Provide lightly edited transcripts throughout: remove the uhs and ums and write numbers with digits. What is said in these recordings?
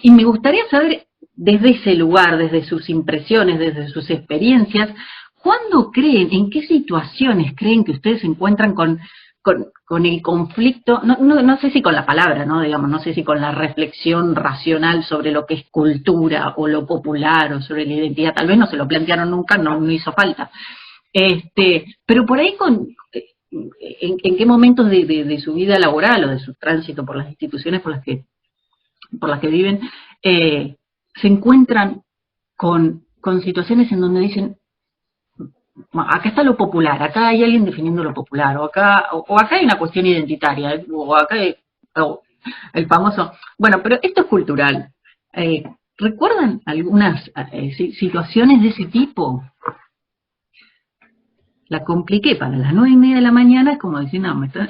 Y me gustaría saber, desde ese lugar, desde sus impresiones, desde sus experiencias, ¿cuándo creen, en qué situaciones creen que ustedes se encuentran con el conflicto, no sé si con la palabra, ¿no? Digamos, no sé si con la reflexión racional sobre lo que es cultura o lo popular o sobre la identidad, tal vez no se lo plantearon nunca, no hizo falta. Pero por ahí en qué momentos de su vida laboral o de su tránsito por las instituciones por las que viven, se encuentran con situaciones en donde dicen, acá está lo popular, acá hay alguien definiendo lo popular, o acá hay una cuestión identitaria, o acá hay o el famoso, bueno, pero esto es cultural. Eh, ¿Recuerdan algunas situaciones de ese tipo? La compliqué para las 9:30 de la mañana, es como decir, no, me está...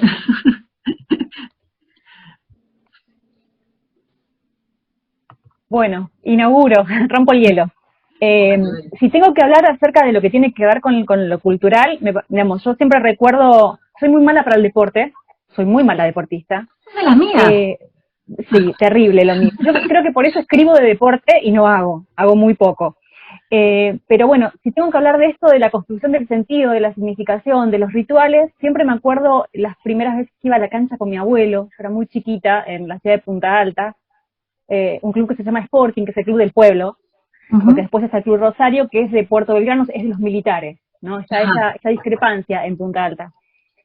Bueno, inauguro, rompo el hielo. Si tengo que hablar acerca de lo que tiene que ver con lo cultural, digamos, yo siempre recuerdo, soy muy mala para el deporte, soy muy mala deportista. Es de las mías. Eh, sí, terrible lo mío. Yo creo que por eso escribo de deporte y no hago muy poco. Pero bueno, si tengo que hablar de esto, de la construcción del sentido, de la significación, de los rituales, siempre me acuerdo las primeras veces que iba a la cancha con mi abuelo, yo era muy chiquita, en la ciudad de Punta Alta, un club que se llama Sporting, que es el club del pueblo, porque Uh-huh. después está el Club Rosario, que es de Puerto Belgrano, es de los militares, ¿no? Está Ajá. esa discrepancia en Punta Alta.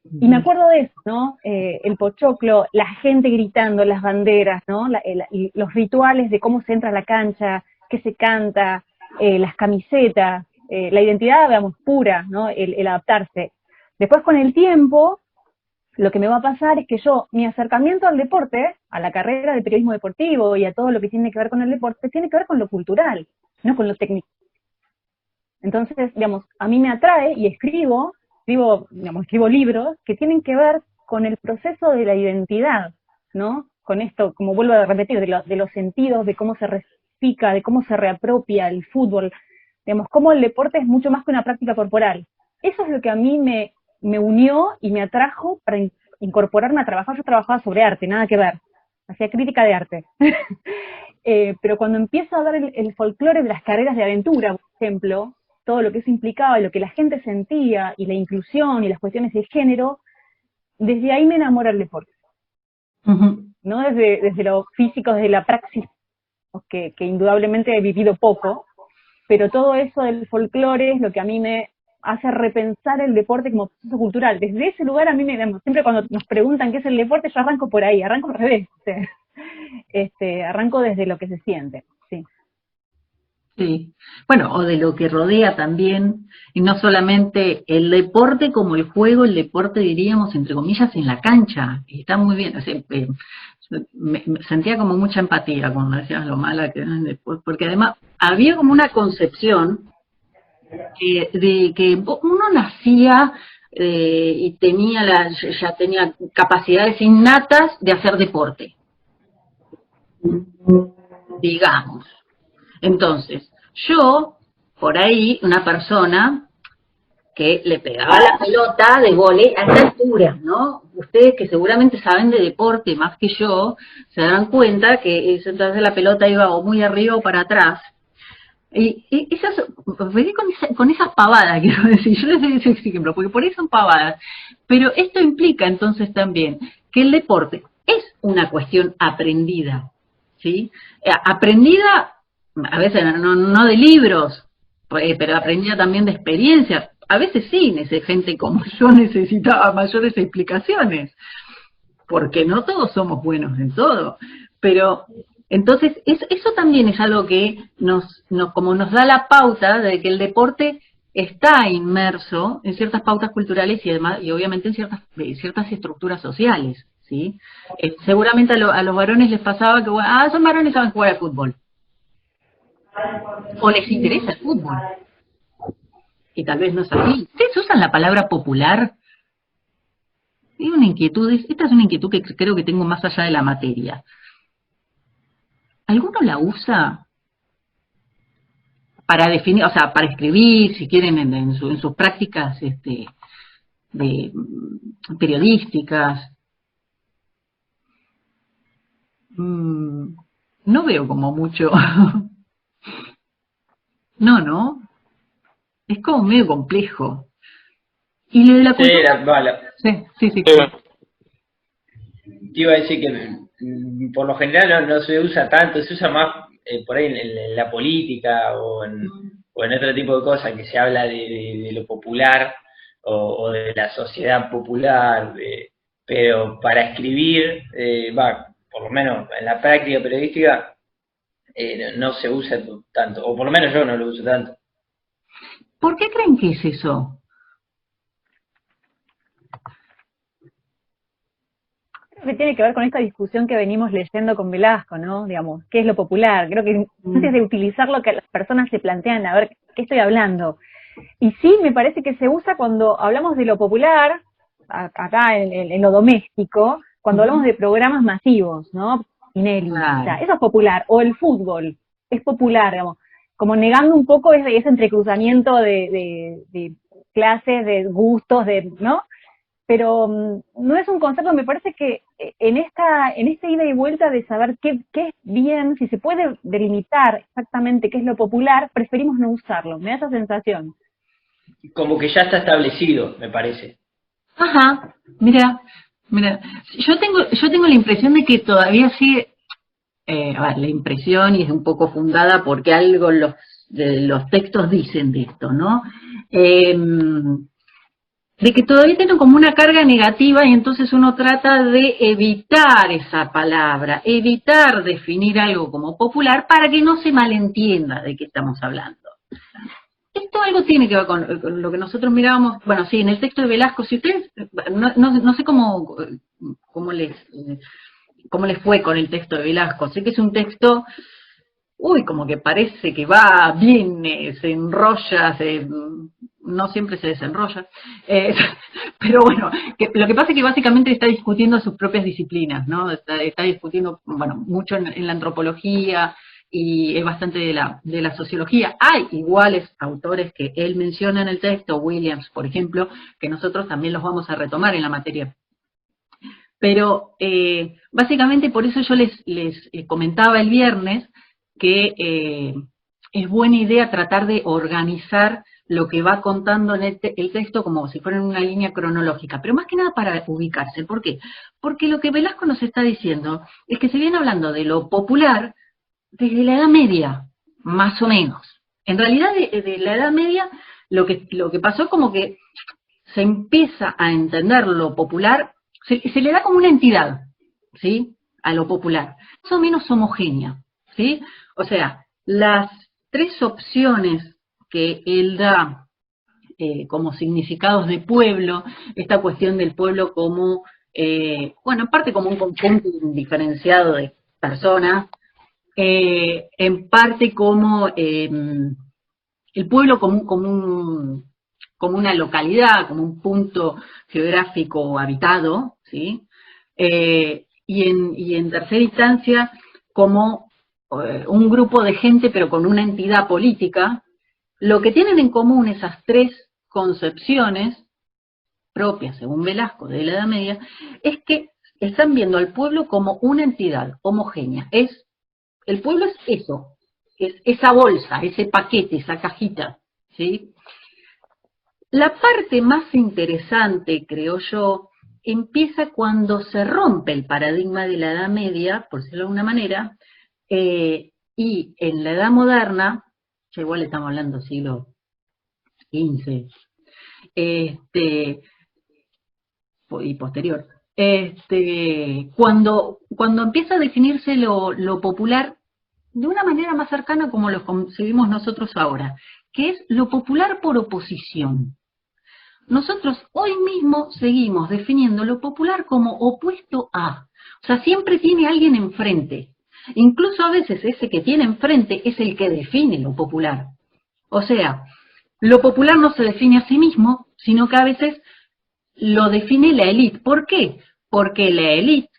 Y me Uh-huh. acuerdo de eso, ¿no? El pochoclo, la gente gritando, las banderas, ¿no? Y los rituales de cómo se entra a la cancha, qué se canta, las camisetas, la identidad, digamos, pura, ¿no? El adaptarse. Después, con el tiempo, lo que me va a pasar es que mi acercamiento al deporte, a la carrera de periodismo deportivo y a todo lo que tiene que ver con el deporte, tiene que ver con lo cultural, no con lo técnico. Entonces, digamos, a mí me atrae y escribo libros que tienen que ver con el proceso de la identidad, ¿no? Con esto, como vuelvo a repetir, de los sentidos, de cómo se repica, de cómo se reapropia el fútbol, digamos, cómo el deporte es mucho más que una práctica corporal. Eso es lo que a mí me unió y me atrajo para incorporarme a trabajar. Yo trabajaba sobre arte, nada que ver, hacía crítica de arte. Pero cuando empiezo a ver el folclore de las carreras de aventura, por ejemplo, todo lo que eso implicaba y lo que la gente sentía, y la inclusión y las cuestiones de género, desde ahí me enamora el deporte, Uh-huh. ¿no? Desde lo físico, desde la praxis, que indudablemente he vivido poco, pero todo eso del folclore es lo que a mí me hace repensar el deporte como proceso cultural. Desde ese lugar a mí siempre cuando nos preguntan qué es el deporte, yo arranco por ahí, arranco al revés, arranco desde lo que se siente, sí. Sí, bueno, o de lo que rodea también, y no solamente el deporte como el juego, el deporte diríamos, entre comillas, en la cancha, y está muy bien, o sea, me sentía como mucha empatía cuando decías lo mala que era el deporte, porque además había como una concepción de que uno nacía y ya tenía capacidades innatas de hacer deporte, digamos. Entonces, yo, por ahí, una persona que le pegaba la pelota de vóley a esta altura, ¿no? Ustedes que seguramente saben de deporte más que yo, se dan cuenta que entonces la pelota iba o muy arriba o para atrás. Y esas, con esas pavadas, quiero decir, yo les doy ese ejemplo, porque por ahí son pavadas, pero esto implica entonces también que el deporte es una cuestión aprendida, ¿sí? Aprendida, a veces no de libros, pero aprendida también de experiencias. A veces sí, gente como yo necesitaba mayores explicaciones, porque no todos somos buenos en todo, pero entonces eso también es algo que como nos da la pauta de que el deporte está inmerso en ciertas pautas culturales y además y obviamente en ciertas estructuras sociales, ¿sí? Seguramente a los varones les pasaba que bueno, son varones, saben jugar al fútbol o les interesa el fútbol y tal vez no es así. ¿Ustedes usan la palabra popular? Es una inquietud, esta es una inquietud que creo que tengo más allá de la materia. ¿Alguno la usa para definir, o sea, para escribir, si quieren, en sus prácticas periodísticas? Mm, no veo como mucho. No, es como medio complejo. Y lo de la Sí, cultura, vale. sí. Te iba a decir que por lo general no se usa tanto, se usa más por ahí en la política o en otro tipo de cosas que se habla de lo popular o de la sociedad popular, pero para escribir, por lo menos en la práctica periodística, no se usa tanto, o por lo menos yo no lo uso tanto. ¿por qué creen que es eso? Creo que tiene que ver con esta discusión que venimos leyendo con Velasco, ¿no? Digamos, ¿qué es lo popular? Creo que antes de utilizar lo que las personas se plantean, a ver, ¿qué estoy hablando? Y sí, me parece que se usa cuando hablamos de lo popular, acá en lo doméstico, cuando hablamos de programas masivos, ¿no? Tinelli, o sea, Claro. eso es popular. O el fútbol, es popular, digamos, como negando un poco ese entrecruzamiento de clases, de gustos, ¿no? Pero no es un concepto, me parece que en esta ida y vuelta de saber qué es bien, si se puede delimitar exactamente qué es lo popular, preferimos no usarlo, me da esa sensación. Como que ya está establecido, me parece. Ajá, mira, yo tengo la impresión de que todavía sigue, a ver, la impresión, y es un poco fundada porque algo de los textos dicen de esto, ¿no? De que todavía tienen como una carga negativa y entonces uno trata de evitar esa palabra, evitar definir algo como popular para que no se malentienda de qué estamos hablando. Esto algo tiene que ver con lo que nosotros mirábamos, bueno, sí, en el texto de Velasco, si ustedes, no sé cómo les fue con el texto de Velasco, sé que es un texto, como que parece que va, viene, se enrolla, no siempre se desenrolla, eh, pero bueno, lo que pasa es que básicamente está discutiendo sus propias disciplinas, ¿no? Está discutiendo, bueno, mucho en la antropología, y es bastante de la sociología. Hay iguales autores que él menciona en el texto, Williams, por ejemplo, que nosotros también los vamos a retomar en la materia. Pero básicamente por eso yo les comentaba el viernes que es buena idea tratar de organizar lo que va contando en el texto como si fuera en una línea cronológica, pero más que nada para ubicarse. ¿Por qué? Porque lo que Velasco nos está diciendo es que se viene hablando de lo popular desde la Edad Media, más o menos. En realidad, de la Edad Media, lo que pasó es como que se empieza a entender lo popular, se le da como una entidad, ¿sí? A lo popular, más o menos homogénea, ¿sí? O sea, las tres opciones que él da como significados de pueblo, esta cuestión del pueblo como, en parte como un conjunto diferenciado de personas, en parte como el pueblo como una localidad, como un punto geográfico habitado, ¿sí? Y en tercera instancia como un grupo de gente, pero con una entidad política. Lo que tienen en común esas tres concepciones propias, según Velasco, de la Edad Media, es que están viendo al pueblo como una entidad homogénea. El pueblo es eso, es esa bolsa, ese paquete, esa cajita, ¿sí? La parte más interesante, creo yo, empieza cuando se rompe el paradigma de la Edad Media, por decirlo de alguna manera, y en la Edad Moderna, ya igual estamos hablando siglo XV, y posterior, cuando empieza a definirse lo popular de una manera más cercana como lo concebimos nosotros ahora, que es lo popular por oposición. Nosotros hoy mismo seguimos definiendo lo popular como opuesto a, o sea, siempre tiene alguien enfrente. Incluso a veces ese que tiene enfrente es el que define lo popular. O sea, lo popular no se define a sí mismo, sino que a veces lo define la élite. ¿Por qué? Porque la élite,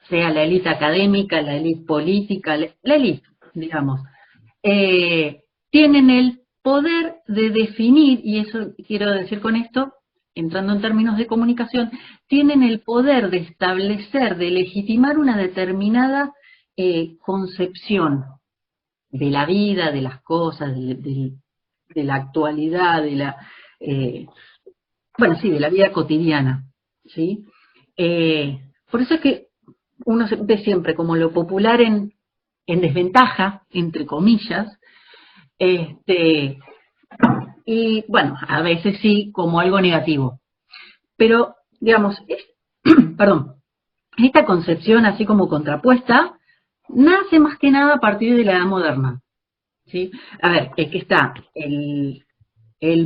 sea la élite académica, la élite política, la élite, digamos, tienen el poder de definir, y eso quiero decir con esto, entrando en términos de comunicación, tienen el poder de establecer, de legitimar una determinada concepción de la vida, de las cosas, de la actualidad, de la, bueno, sí, de la vida cotidiana, ¿sí? Por eso es que uno ve siempre como lo popular en desventaja, entre comillas, y bueno, a veces sí como algo negativo. Pero, digamos, perdón, esta concepción así como contrapuesta nace más que nada a partir de la edad moderna, ¿sí? A ver, es que está el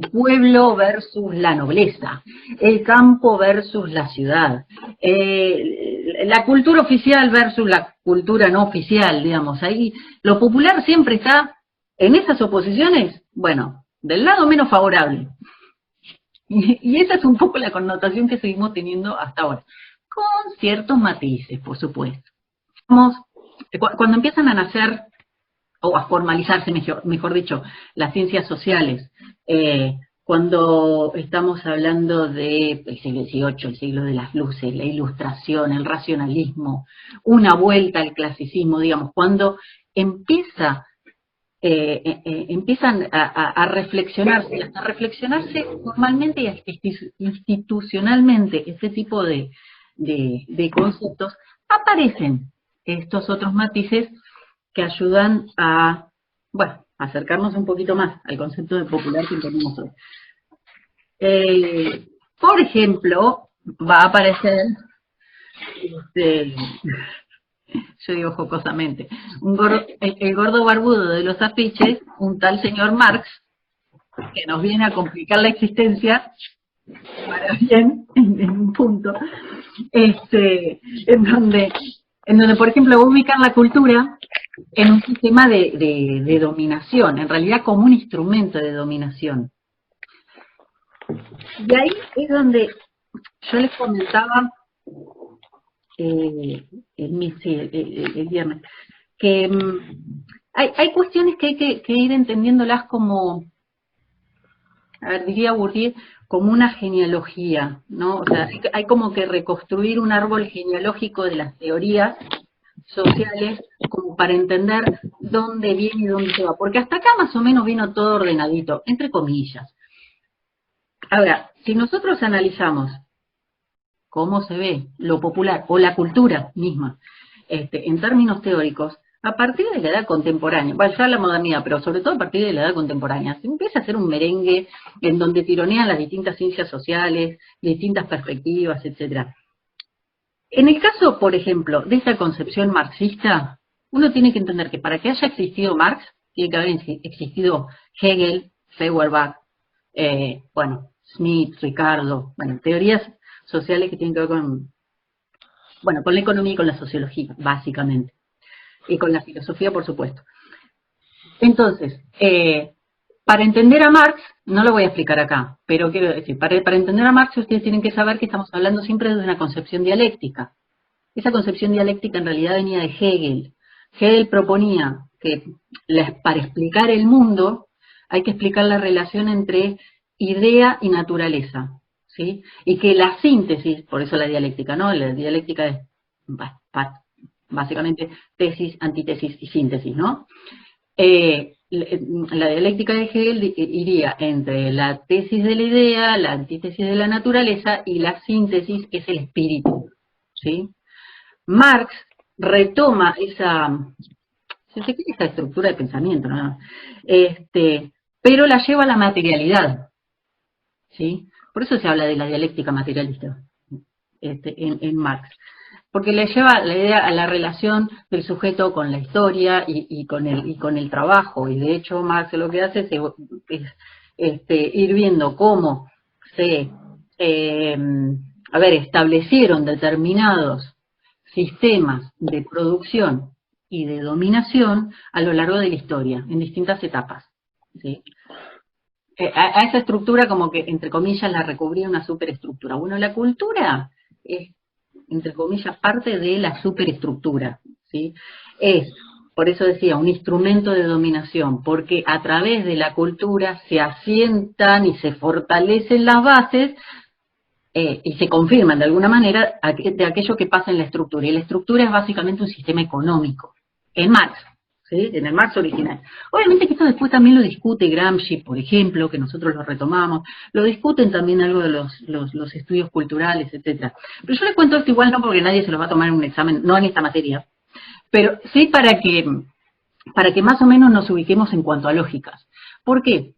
pueblo versus la nobleza, el campo versus la ciudad, la cultura oficial versus la cultura no oficial, digamos. Ahí lo popular siempre está en esas oposiciones, bueno, del lado menos favorable. Y esa es un poco la connotación que seguimos teniendo hasta ahora, con ciertos matices, por supuesto. Cuando empiezan a nacer, o a formalizarse, mejor dicho, las ciencias sociales, cuando estamos hablando del siglo XVIII, el siglo de las luces, la ilustración, el racionalismo, una vuelta al clasicismo, digamos, cuando empiezan a reflexionarse formalmente y institucionalmente este tipo de conceptos, aparecen estos otros matices que ayudan a, bueno, acercarnos un poquito más al concepto de popular que tenemos hoy. Por ejemplo, va a aparecer, yo digo jocosamente, el gordo barbudo de los afiches, un tal señor Marx, que nos viene a complicar la existencia, para bien, en un punto, en donde, por ejemplo, va a ubicar la cultura en un sistema de dominación, en realidad como un instrumento de dominación. Y ahí es donde yo les comentaba el viernes, que hay cuestiones que hay que ir entendiéndolas como, a ver, diría Bourdieu, como una genealogía, ¿no? O sea, hay como que reconstruir un árbol genealógico de las teorías sociales como para entender dónde viene y dónde se va, porque hasta acá más o menos vino todo ordenadito, entre comillas. Ahora, si nosotros analizamos cómo se ve lo popular o la cultura misma en términos teóricos, a partir de la edad contemporánea, bueno, ya la modernidad, pero sobre todo a partir de la edad contemporánea, se empieza a hacer un merengue en donde tironean las distintas ciencias sociales, distintas perspectivas, etcétera. En el caso, por ejemplo, de esta concepción marxista, uno tiene que entender que para que haya existido Marx, tiene que haber existido Hegel, Feuerbach, bueno, Smith, Ricardo, bueno, teorías sociales que tienen que ver con, bueno, con la economía y con la sociología, básicamente, y con la filosofía, por supuesto. Entonces, para entender a Marx, no lo voy a explicar acá, pero quiero decir, para entender a Marx ustedes tienen que saber que estamos hablando siempre de una concepción dialéctica. Esa concepción dialéctica en realidad venía de Hegel. Hegel proponía que para explicar el mundo hay que explicar la relación entre idea y naturaleza, ¿sí? Y que la síntesis, por eso la dialéctica, ¿no? La dialéctica es básicamente tesis, antítesis y síntesis, ¿no? La dialéctica de Hegel iría entre la tesis de la idea, la antítesis de la naturaleza y la síntesis que es el espíritu, ¿sí? Marx retoma esa estructura de pensamiento, ¿no? Pero la lleva a la materialidad, ¿sí? Por eso se habla de la dialéctica materialista en Marx, porque le lleva la idea a la relación del sujeto con la historia y con el trabajo, y de hecho Marx lo que hace es ir viendo cómo se establecieron determinados sistemas de producción y de dominación a lo largo de la historia, en distintas etapas, ¿sí? A esa estructura como que, entre comillas, la recubría una superestructura. Bueno, la cultura es, entre comillas, parte de la superestructura, ¿sí? Es, por eso decía, un instrumento de dominación, porque a través de la cultura se asientan y se fortalecen las bases y se confirman de alguna manera de aquello que pasa en la estructura. Y la estructura es básicamente un sistema económico, en Marx, ¿sí? En el Marx original. Obviamente que esto después también lo discute Gramsci, por ejemplo, que nosotros lo retomamos, lo discuten también algo de los estudios culturales, etcétera. Pero yo les cuento esto igual no porque nadie se lo va a tomar en un examen, no en esta materia, pero sí para que más o menos nos ubiquemos en cuanto a lógicas. ¿Por qué?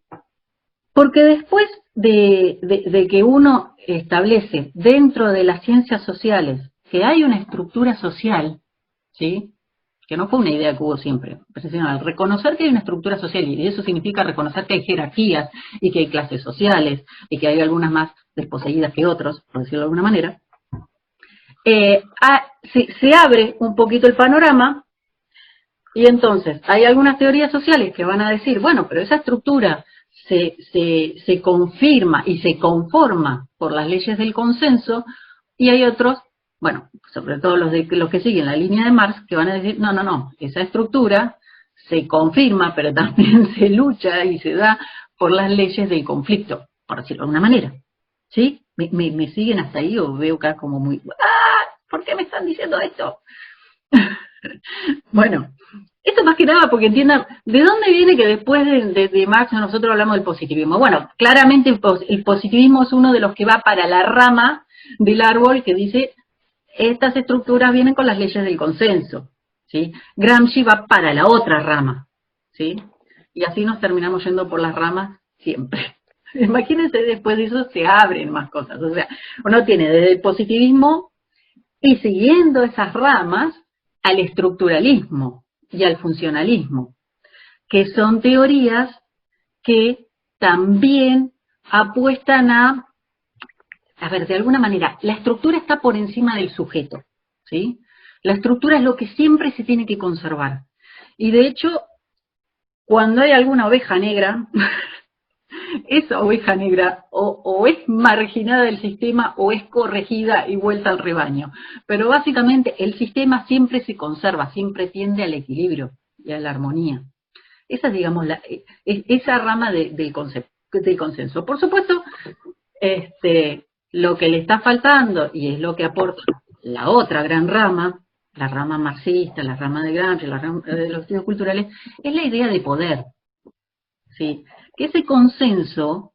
Porque después de que uno establece dentro de las ciencias sociales que hay una estructura social, ¿sí? Que no fue una idea que hubo siempre, sino al reconocer que hay una estructura social, y eso significa reconocer que hay jerarquías y que hay clases sociales y que hay algunas más desposeídas que otros, por decirlo de alguna manera, se abre un poquito el panorama. Y entonces, hay algunas teorías sociales que van a decir, bueno, pero esa estructura se confirma y se conforma por las leyes del consenso, y hay otros, bueno, sobre todo los que siguen la línea de Marx, que van a decir, no, esa estructura se confirma, pero también se lucha y se da por las leyes del conflicto, por decirlo de alguna manera. ¿Sí? ¿Me siguen hasta ahí o veo acá como muy, ¿por qué me están diciendo esto? Bueno, esto más que nada porque entiendan de dónde viene que después de Marx nosotros hablamos del positivismo. Bueno, claramente el positivismo es uno de los que va para la rama del árbol que dice estas estructuras vienen con las leyes del consenso, ¿sí? Gramsci va para la otra rama, ¿sí? Y así nos terminamos yendo por las ramas siempre. Imagínense, después de eso se abren más cosas. O sea, uno tiene desde el positivismo y siguiendo esas ramas al estructuralismo y al funcionalismo, que son teorías que también apuestan a ver, de alguna manera, la estructura está por encima del sujeto, ¿sí? La estructura es lo que siempre se tiene que conservar. Y de hecho, cuando hay alguna oveja negra, esa oveja negra o es marginada del sistema o es corregida y vuelta al rebaño. Pero básicamente el sistema siempre se conserva, siempre tiende al equilibrio y a la armonía. Esa es, digamos, esa rama del consenso. Por supuesto, lo que le está faltando, y es lo que aporta la otra gran rama, la rama marxista, la rama de Gramsci, la rama de los estudios culturales, es la idea de poder. ¿Sí? Que ese consenso,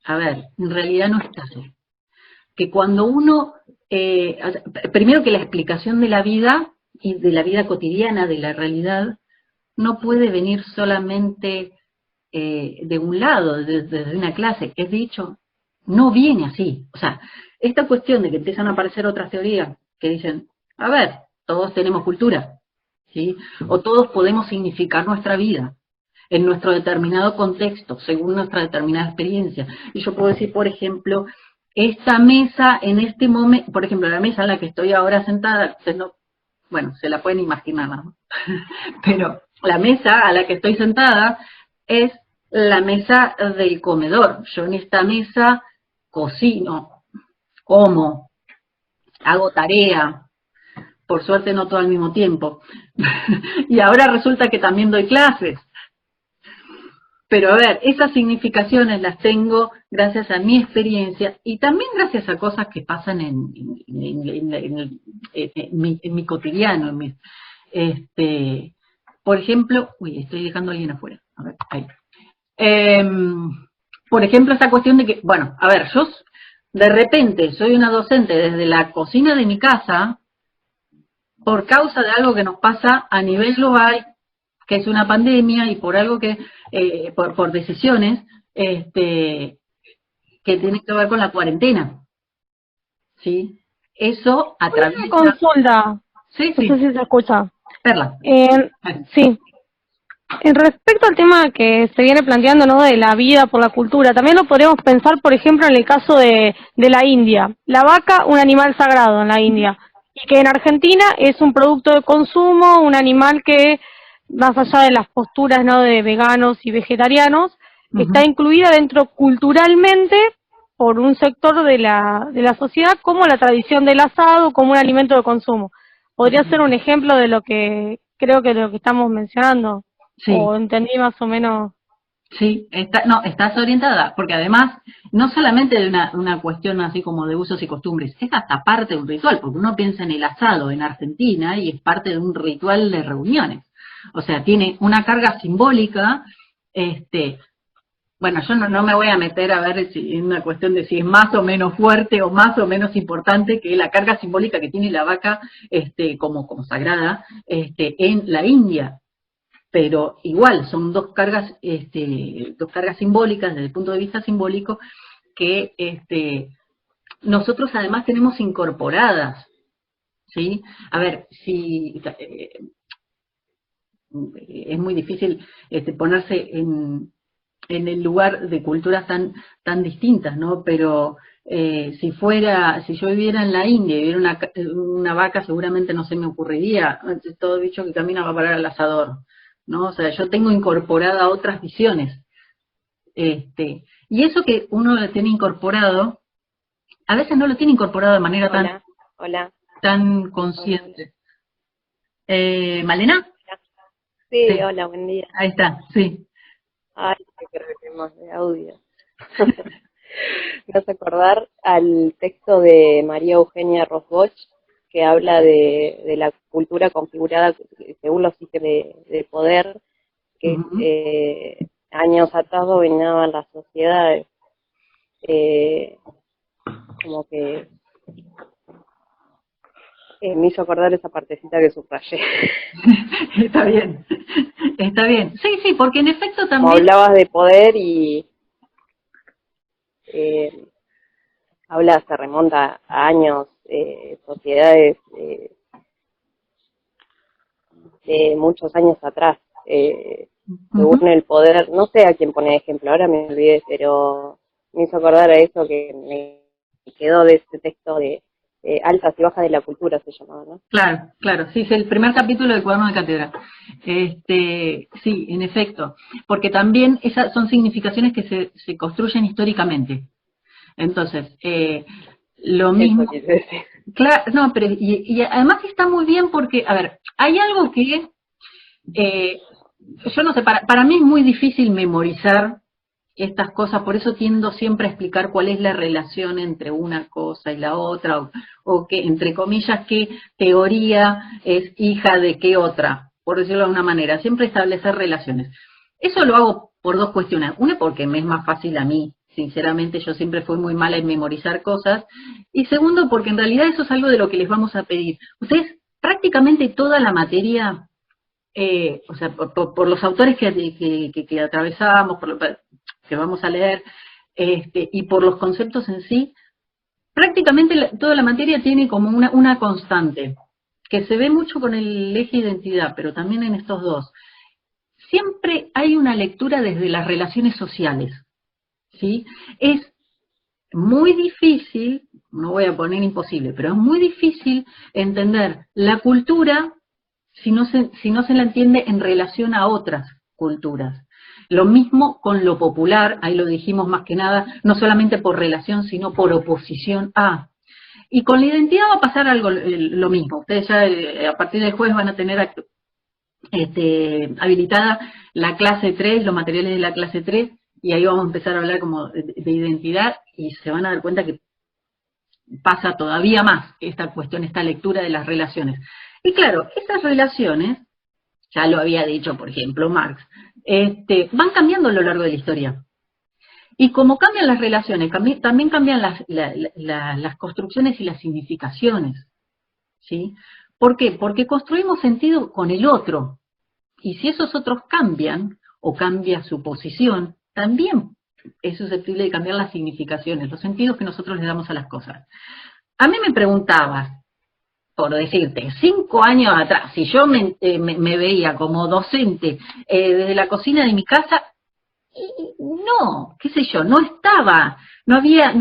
a ver, en realidad no está así. Que cuando uno, primero que la explicación de la vida y de la vida cotidiana, de la realidad, no puede venir solamente de un lado, desde una clase, es dicho, no viene así. O sea, esta cuestión de que empiezan a aparecer otras teorías que dicen, a ver, todos tenemos cultura, ¿sí? O todos podemos significar nuestra vida en nuestro determinado contexto, según nuestra determinada experiencia. Y yo puedo decir, por ejemplo, esta mesa en este momento, por ejemplo, la mesa en la que estoy ahora sentada, ustedes no, bueno, se la pueden imaginar, ¿no? Pero la mesa a la que estoy sentada es la mesa del comedor. Yo en esta mesa cocino, como, hago tarea, por suerte no todo al mismo tiempo. Y ahora resulta que también doy clases. Pero a ver, esas significaciones las tengo gracias a mi experiencia y también gracias a cosas que pasan en mi cotidiano. Por ejemplo, uy, estoy dejando a alguien afuera. A ver, ahí. Por ejemplo, esa cuestión de que, bueno, a ver, yo de repente soy una docente desde la cocina de mi casa por causa de algo que nos pasa a nivel global, que es una pandemia, y por algo que, por decisiones que tienen que ver con la cuarentena. ¿Sí? Eso atraviesa... Una consulta. Sí, sí. No sé si se escucha. Perla. Sí. En respecto al tema que se viene planteando, ¿no?, de la vida por la cultura, también lo podríamos pensar, por ejemplo, en el caso de la India. La vaca, un animal sagrado en la India, y que en Argentina es un producto de consumo, un animal que, más allá de las posturas, ¿no?, de veganos y vegetarianos, está incluida dentro culturalmente por un sector de la sociedad como la tradición del asado, como un alimento de consumo. ¿Podría ser un ejemplo de lo que creo que de lo que estamos mencionando? Sí. ¿O entendí más o menos? Sí, estás orientada, porque además, no solamente de una cuestión así como de usos y costumbres, es hasta parte de un ritual, porque uno piensa en el asado en Argentina y es parte de un ritual de reuniones. O sea, tiene una carga simbólica, bueno, yo no me voy a meter a ver si es una cuestión de si es más o menos fuerte o más o menos importante que la carga simbólica que tiene la vaca como sagrada en la India. Pero igual, son dos cargas simbólicas desde el punto de vista simbólico que nosotros además tenemos incorporadas, ¿sí? A ver, si es muy difícil ponerse en el lugar de culturas tan distintas, ¿no? Pero si yo viviera en la India y viviera una vaca, seguramente no se me ocurriría, todo bicho que camina va a parar al asador, ¿no? O sea, yo tengo incorporada otras visiones. Y eso que uno lo tiene incorporado, a veces no lo tiene incorporado de manera tan consciente. ¿Malena? Sí, sí, hola, buen día. Ahí está, sí. Ay, qué problemas de audio. Me hace acordar al texto de María Eugenia Rosbosch, que habla de la cultura configurada según los sistemas de poder que años atrás dominaban las sociedades. Como que me hizo acordar esa partecita que subrayé. Está bien, está bien. Sí, sí, porque en efecto también... Como hablabas de poder y se remonta a años, sociedades de muchos años atrás, según el poder, no sé a quién pone ejemplo, ahora me olvidé, pero me hizo acordar a eso que me quedó de ese texto de altas y bajas de la cultura, se llamaba, ¿no? Claro, claro, sí, es el primer capítulo del Cuaderno de Cátedra. Sí, en efecto, porque también esas son significaciones que se construyen históricamente. Entonces, lo mismo... Claro, no, pero y además está muy bien porque, a ver, hay algo que, yo no sé, para mí es muy difícil memorizar estas cosas, por eso tiendo siempre a explicar cuál es la relación entre una cosa y la otra, o que, entre comillas, qué teoría es hija de qué otra, por decirlo de alguna manera, siempre establecer relaciones. Eso lo hago por dos cuestiones. Una, porque me es más fácil a mí, sinceramente yo siempre fui muy mala en memorizar cosas, y segundo, porque en realidad eso es algo de lo que les vamos a pedir. Ustedes, prácticamente toda la materia, o sea, por los autores que atravesamos, que vamos a leer, y por los conceptos en sí, prácticamente toda la materia tiene como una constante, que se ve mucho con el eje identidad, pero también en estos dos. Siempre hay una lectura desde las relaciones sociales, ¿sí? Es muy difícil, no voy a poner imposible, pero es muy difícil entender la cultura si no se la entiende en relación a otras culturas. Lo mismo con lo popular, ahí lo dijimos más que nada, no solamente por relación, sino por oposición a. Y con la identidad va a pasar algo lo mismo. Ustedes ya a partir del jueves van a tener habilitada la clase 3, los materiales de la clase 3, y ahí vamos a empezar a hablar como de identidad, y se van a dar cuenta que pasa todavía más esta cuestión, esta lectura de las relaciones. Y claro, esas relaciones, ya lo había dicho, por ejemplo, Marx, van cambiando a lo largo de la historia. Y como cambian las relaciones, también cambian las construcciones y las significaciones, ¿sí? ¿Por qué? Porque construimos sentido con el otro. Y si esos otros cambian, o cambia su posición, también es susceptible de cambiar las significaciones, los sentidos que nosotros le damos a las cosas. A mí me preguntabas, por decirte, 5 años atrás, si yo me veía como docente desde la cocina de mi casa, no, qué sé yo, no estaba, no había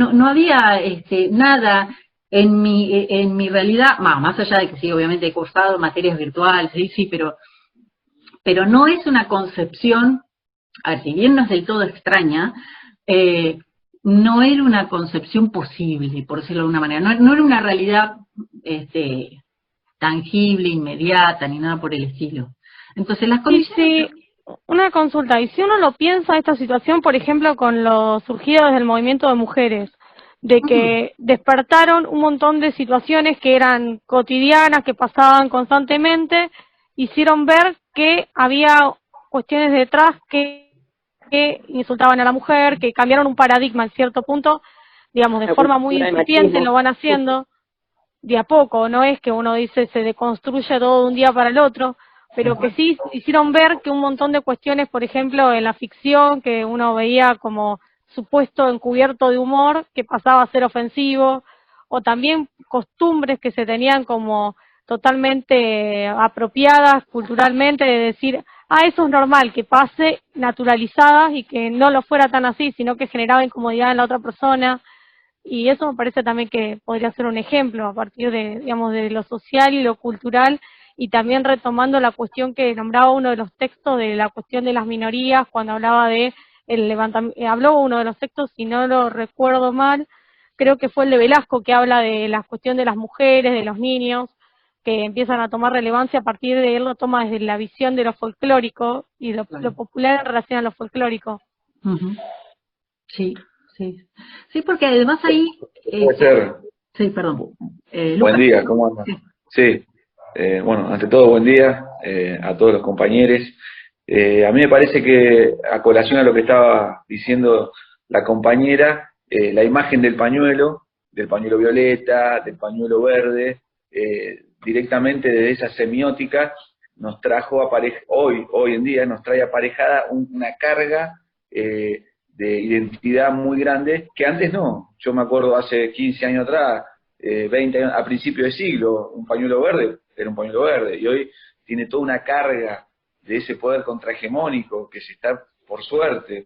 nada en mi realidad, más allá de que sí, obviamente he cursado materias virtuales, sí, pero no es una concepción, a ver, si bien no es del todo extraña, no era una concepción posible, por decirlo de alguna manera, no era una realidad tangible, inmediata, ni nada por el estilo. Entonces las condiciones... Sí, una consulta, y si uno lo piensa esta situación, por ejemplo, con lo surgido desde el movimiento de mujeres, de que despertaron un montón de situaciones que eran cotidianas, que pasaban constantemente, hicieron ver que había cuestiones detrás que insultaban a la mujer, que cambiaron un paradigma en cierto punto, digamos, de La forma muy cultura del incipiente, machismo. lo van haciendo de a poco, no es que uno dice se deconstruye todo de un día para el otro, pero que sí hicieron ver que un montón de cuestiones, por ejemplo, en la ficción, que uno veía como supuesto encubierto de humor, que pasaba a ser ofensivo, o también costumbres que se tenían como totalmente apropiadas culturalmente, de decir, eso es normal, que pase, naturalizadas, y que no lo fuera tan así, sino que generaba incomodidad en la otra persona. Y eso me parece también que podría ser un ejemplo a partir de, digamos, de lo social y lo cultural, y también retomando la cuestión que nombraba uno de los textos de la cuestión de las minorías, cuando hablaba de el levantamiento, habló uno de los textos, si no lo recuerdo mal, creo que fue el de Velasco, que habla de la cuestión de las mujeres, de los niños, que empiezan a tomar relevancia a partir de él, lo toma desde la visión de lo folclórico y lo popular en relación a lo folclórico. Ujú. Sí, sí. Sí, porque además ahí... Puede ser. sí, perdón. Buen Lucas. día, ¿cómo andan? Sí. Sí, bueno, ante todo, buen día a todos los compañeros. A mí me parece que, a colación a lo que estaba diciendo la compañera, la imagen del pañuelo violeta, del pañuelo verde, directamente desde esa semiótica, nos trajo hoy en día nos trae aparejada una carga de identidad muy grande, que antes no. Yo me acuerdo hace 15 años atrás, 20 años, a principio de siglo, un pañuelo verde era un pañuelo verde, y hoy tiene toda una carga de ese poder contrahegemónico que se está, por suerte,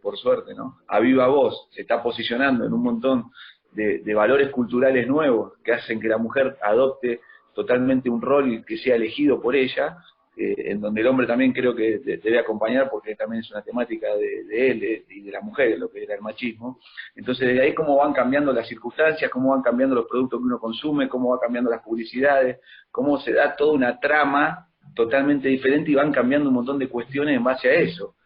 ¿no? A viva voz, se está posicionando en un montón de valores culturales nuevos que hacen que la mujer adopte totalmente un rol que sea elegido por ella, en donde el hombre también creo que debe acompañar, porque también es una temática de él y de la mujer, lo que era el machismo. Entonces, desde ahí cómo van cambiando las circunstancias, cómo van cambiando los productos que uno consume, cómo va cambiando las publicidades, cómo se da toda una trama totalmente diferente y van cambiando un montón de cuestiones en base a eso.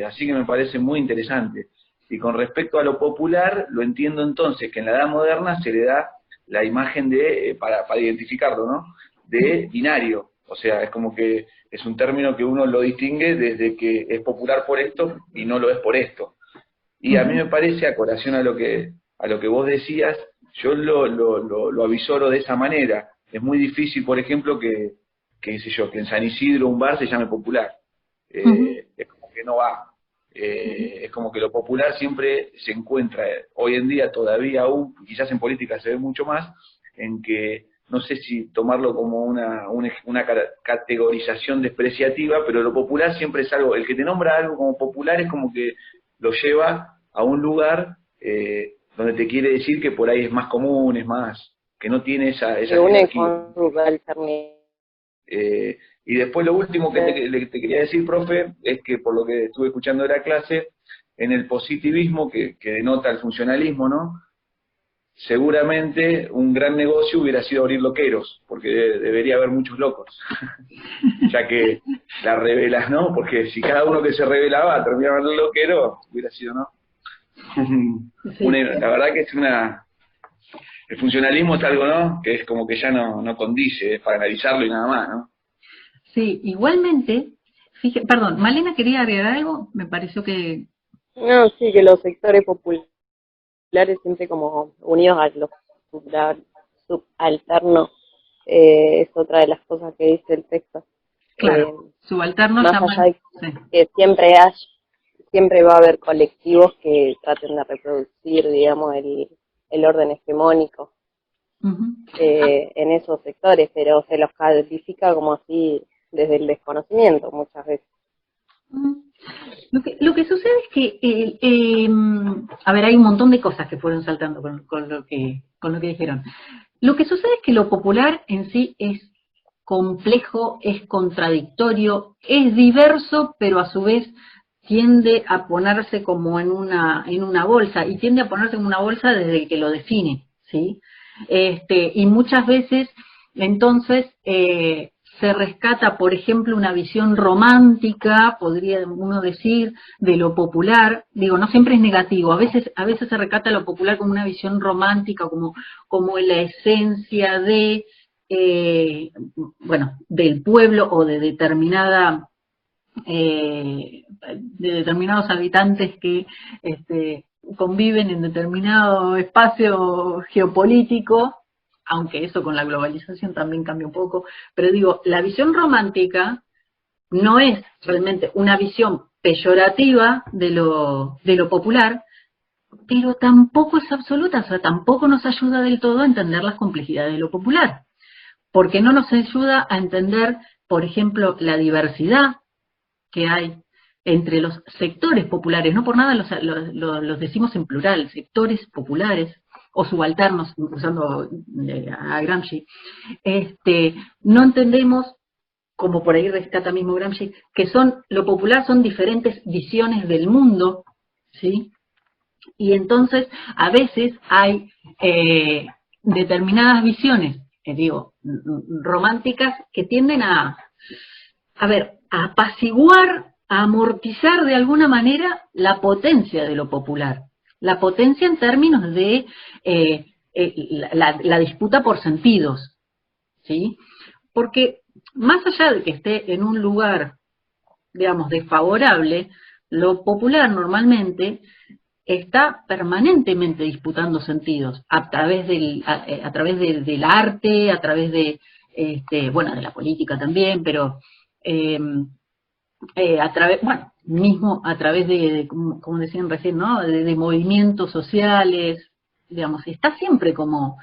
Así que me parece muy interesante. Y con respecto a lo popular, lo entiendo entonces que en la edad moderna se le da la imagen de, para identificarlo, ¿no? De binario. O sea, es como que es un término que uno lo distingue desde que es popular por esto y no lo es por esto. Y a mí me parece, a colación a lo que vos decías, yo lo avisoro de esa manera. Es muy difícil, por ejemplo, que sé yo, que en San Isidro un bar se llame popular. Es como que no va. Es como que lo popular siempre se encuentra, hoy en día todavía aún, quizás en política se ve mucho más, en que no sé si tomarlo como una categorización despreciativa, pero lo popular siempre es algo, el que te nombra algo como popular es como que lo lleva a un lugar donde te quiere decir que por ahí es más común, es más, que no tiene esa Se une jerarquía. con Walter. Y después lo último que te quería decir, profe, es que por lo que estuve escuchando de la clase, en el positivismo que denota el funcionalismo, ¿no? Seguramente un gran negocio hubiera sido abrir loqueros, porque debería haber muchos locos, ya que la revelas, ¿no? Porque si cada uno que se revelaba terminaba en el loquero, hubiera sido, ¿no? La verdad que el funcionalismo es algo, ¿no? Que es como que ya no condice, es para analizarlo y nada más, ¿no? Sí, igualmente, perdón, Malena quería agregar algo, me pareció que... No, sí, que los sectores populares siempre como unidos a los subalternos, es otra de las cosas que dice el texto. Claro, subalternos más llaman... allá de que siempre va a haber colectivos que traten de reproducir, digamos, el orden hegemónico en esos sectores, pero se los califica como así desde el desconocimiento muchas veces. Lo que sucede es que, a ver, hay un montón de cosas que fueron saltando con lo que dijeron. Lo que sucede es que lo popular en sí es complejo, es contradictorio, es diverso, pero a su vez tiende a ponerse como en una bolsa, y tiende a ponerse en una bolsa desde que lo define, ¿sí? Y muchas veces, entonces, se rescata, por ejemplo, una visión romántica, podría uno decir, de lo popular. Digo, no siempre es negativo, a veces se rescata lo popular como una visión romántica, como la esencia de, bueno, del pueblo o de determinados habitantes que conviven en determinado espacio geopolítico, aunque eso con la globalización también cambia un poco, pero digo, la visión romántica no es realmente una visión peyorativa de lo popular, pero tampoco es absoluta, o sea, tampoco nos ayuda del todo a entender las complejidades de lo popular, porque no nos ayuda a entender, por ejemplo, la diversidad que hay entre los sectores populares, no por nada los decimos en plural, sectores populares o subalternos, usando a Gramsci. No entendemos, como por ahí rescata mismo Gramsci, que lo popular son diferentes visiones del mundo, ¿sí? Y entonces a veces hay determinadas visiones, románticas, que tienden a apaciguar, a amortizar de alguna manera la potencia de lo popular. La potencia en términos de la disputa por sentidos, ¿sí? Porque más allá de que esté en un lugar, digamos, desfavorable, lo popular normalmente está permanentemente disputando sentidos a través del arte, a través de la política también, pero a través de como decían recién, ¿no? De movimientos sociales, digamos, está siempre como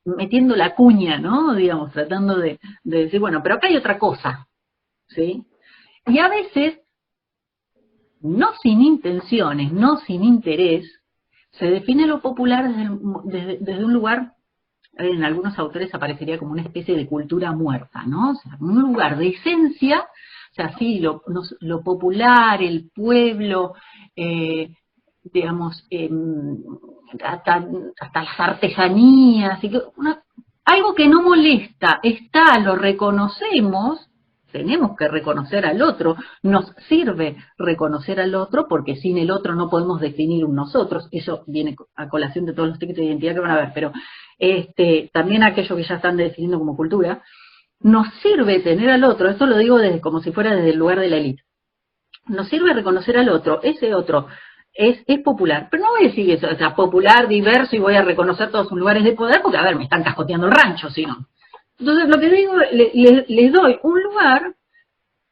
metiendo la cuña, ¿no? Digamos, tratando de decir, bueno, pero acá hay otra cosa, ¿sí? Y a veces, no sin intenciones, no sin interés, se define lo popular desde un lugar, en algunos autores aparecería como una especie de cultura muerta, ¿no? O sea, un lugar de esencia, o sea, sí, lo popular, el pueblo, hasta las artesanías, algo que no molesta, lo reconocemos. Tenemos que reconocer al otro, nos sirve reconocer al otro porque sin el otro no podemos definir un nosotros, eso viene a colación de todos los textos de identidad que van a ver, pero también aquello que ya están definiendo como cultura, nos sirve tener al otro, esto lo digo como si fuera desde el lugar de la élite, nos sirve reconocer al otro, ese otro es popular, pero no voy a decir eso, o sea, popular, diverso y voy a reconocer todos sus lugares de poder porque, a ver, me están cascoteando el rancho, si no. Entonces, lo que digo, les doy un lugar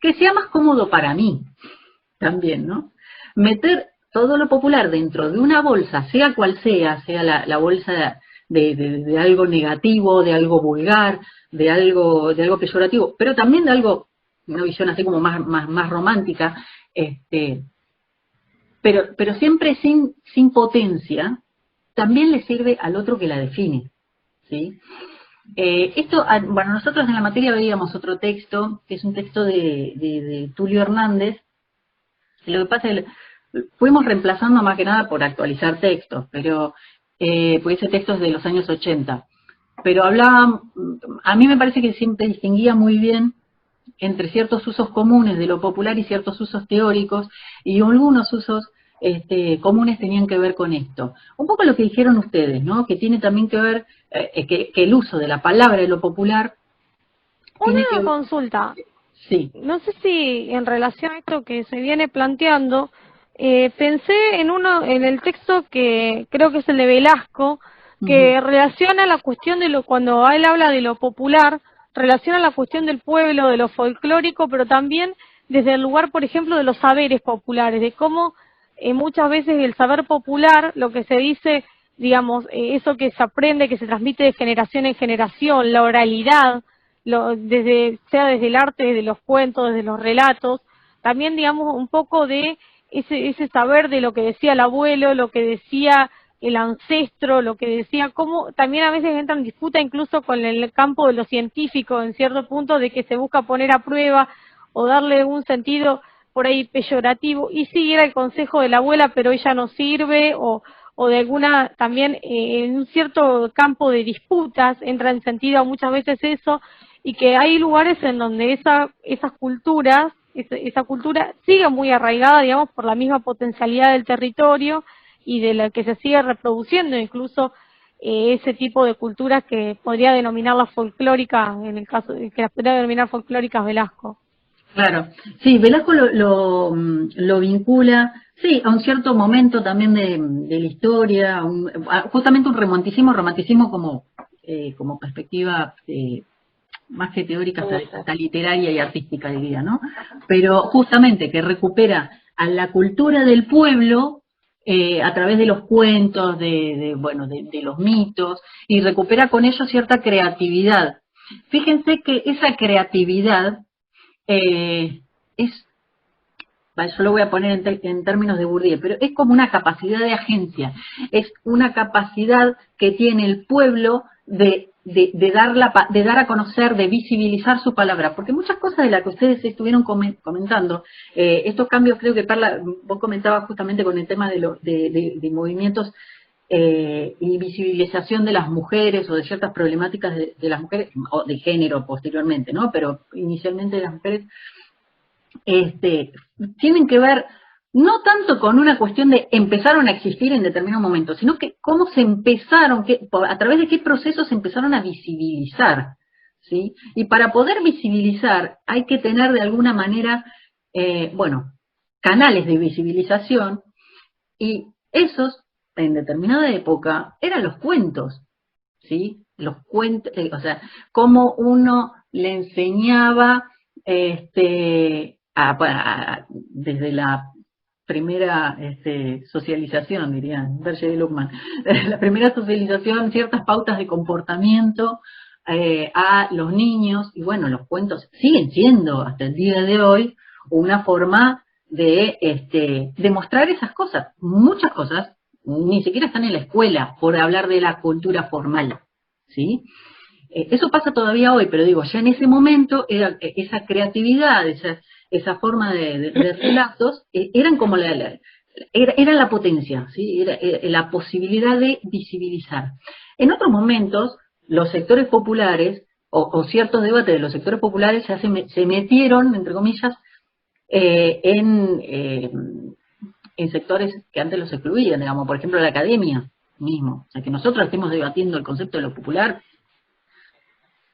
que sea más cómodo para mí, también, ¿no? Meter todo lo popular dentro de una bolsa, sea cual sea la bolsa de algo negativo, de algo vulgar, de algo peyorativo, pero también de algo, una visión así como más romántica, pero siempre sin potencia, también le sirve al otro que la define, ¿sí? Bueno, nosotros en la materia veíamos otro texto, que es un texto de Tulio Hernández, y lo que pasa es que fuimos reemplazando más que nada por actualizar textos, pero pues ese texto es de los años 80, pero hablaba, a mí me parece que siempre distinguía muy bien entre ciertos usos comunes de lo popular y ciertos usos teóricos, y algunos usos comunes tenían que ver con esto. Un poco lo que dijeron ustedes, ¿no? Que tiene también que ver que el uso de la palabra de lo popular. Una consulta. Sí. No sé si en relación a esto que se viene planteando, pensé en el texto que creo que es el de Velasco, que relaciona la cuestión cuando él habla de lo popular, relaciona la cuestión del pueblo, de lo folclórico, pero también desde el lugar, por ejemplo, de los saberes populares, de cómo muchas veces el saber popular, lo que se dice, digamos, eso que se aprende, que se transmite de generación en generación, la oralidad, sea desde el arte, desde los cuentos, desde los relatos, también, digamos, un poco de ese saber de lo que decía el abuelo, lo que decía el ancestro, lo que decía, cómo también a veces entra en disputa incluso con el campo de lo científico, en cierto punto, de que se busca poner a prueba o darle un sentido por ahí peyorativo, y sí, era el consejo de la abuela, pero ella no sirve, o de alguna, también en un cierto campo de disputas, entra en sentido muchas veces eso, y que hay lugares en donde esas culturas, esa cultura sigue muy arraigada, digamos, por la misma potencialidad del territorio, y de la que se sigue reproduciendo, incluso ese tipo de culturas que podría denominarlas folclóricas, en el caso de que las podría denominar folclóricas Velasco. Claro, sí, Velasco lo vincula, sí, a un cierto momento también de la historia, justamente un romanticismo como perspectiva más que teórica, hasta literaria y artística, diría, ¿no? Pero justamente que recupera a la cultura del pueblo a través de los cuentos, de los mitos, y recupera con ello cierta creatividad. Fíjense que esa creatividad yo lo voy a poner en términos de Bourdieu, pero es como una capacidad de agencia, es una capacidad que tiene el pueblo de dar a conocer, de visibilizar su palabra, porque muchas cosas de las que ustedes estuvieron comentando, estos cambios, creo que Perla, vos comentabas justamente con el tema de movimientos y visibilización de las mujeres o de ciertas problemáticas de las mujeres, o de género posteriormente, ¿no? Pero inicialmente de las mujeres, tienen que ver no tanto con una cuestión de empezaron a existir en determinado momento, sino que cómo se empezaron, a través de qué procesos se empezaron a visibilizar, ¿sí? Y para poder visibilizar hay que tener de alguna manera, canales de visibilización, y esos, en determinada época, eran los cuentos, ¿sí? Los cuentos, o sea, cómo uno le enseñaba, desde la primera socialización, dirían Berger y Luckmann, la primera socialización, ciertas pautas de comportamiento a los niños, y bueno, los cuentos siguen siendo hasta el día de hoy una forma de mostrar esas cosas. Muchas cosas ni siquiera están en la escuela por hablar de la cultura formal, ¿sí? Eso pasa todavía hoy, pero digo, ya en ese momento era esa creatividad, esa forma de relatos, eran como era la potencia, ¿sí? Era la posibilidad de visibilizar. En otros momentos, los sectores populares, o ciertos debates de los sectores populares ya se metieron, entre comillas, en sectores que antes los excluían, digamos, por ejemplo, la academia mismo. O sea, que nosotros estemos debatiendo el concepto de lo popular,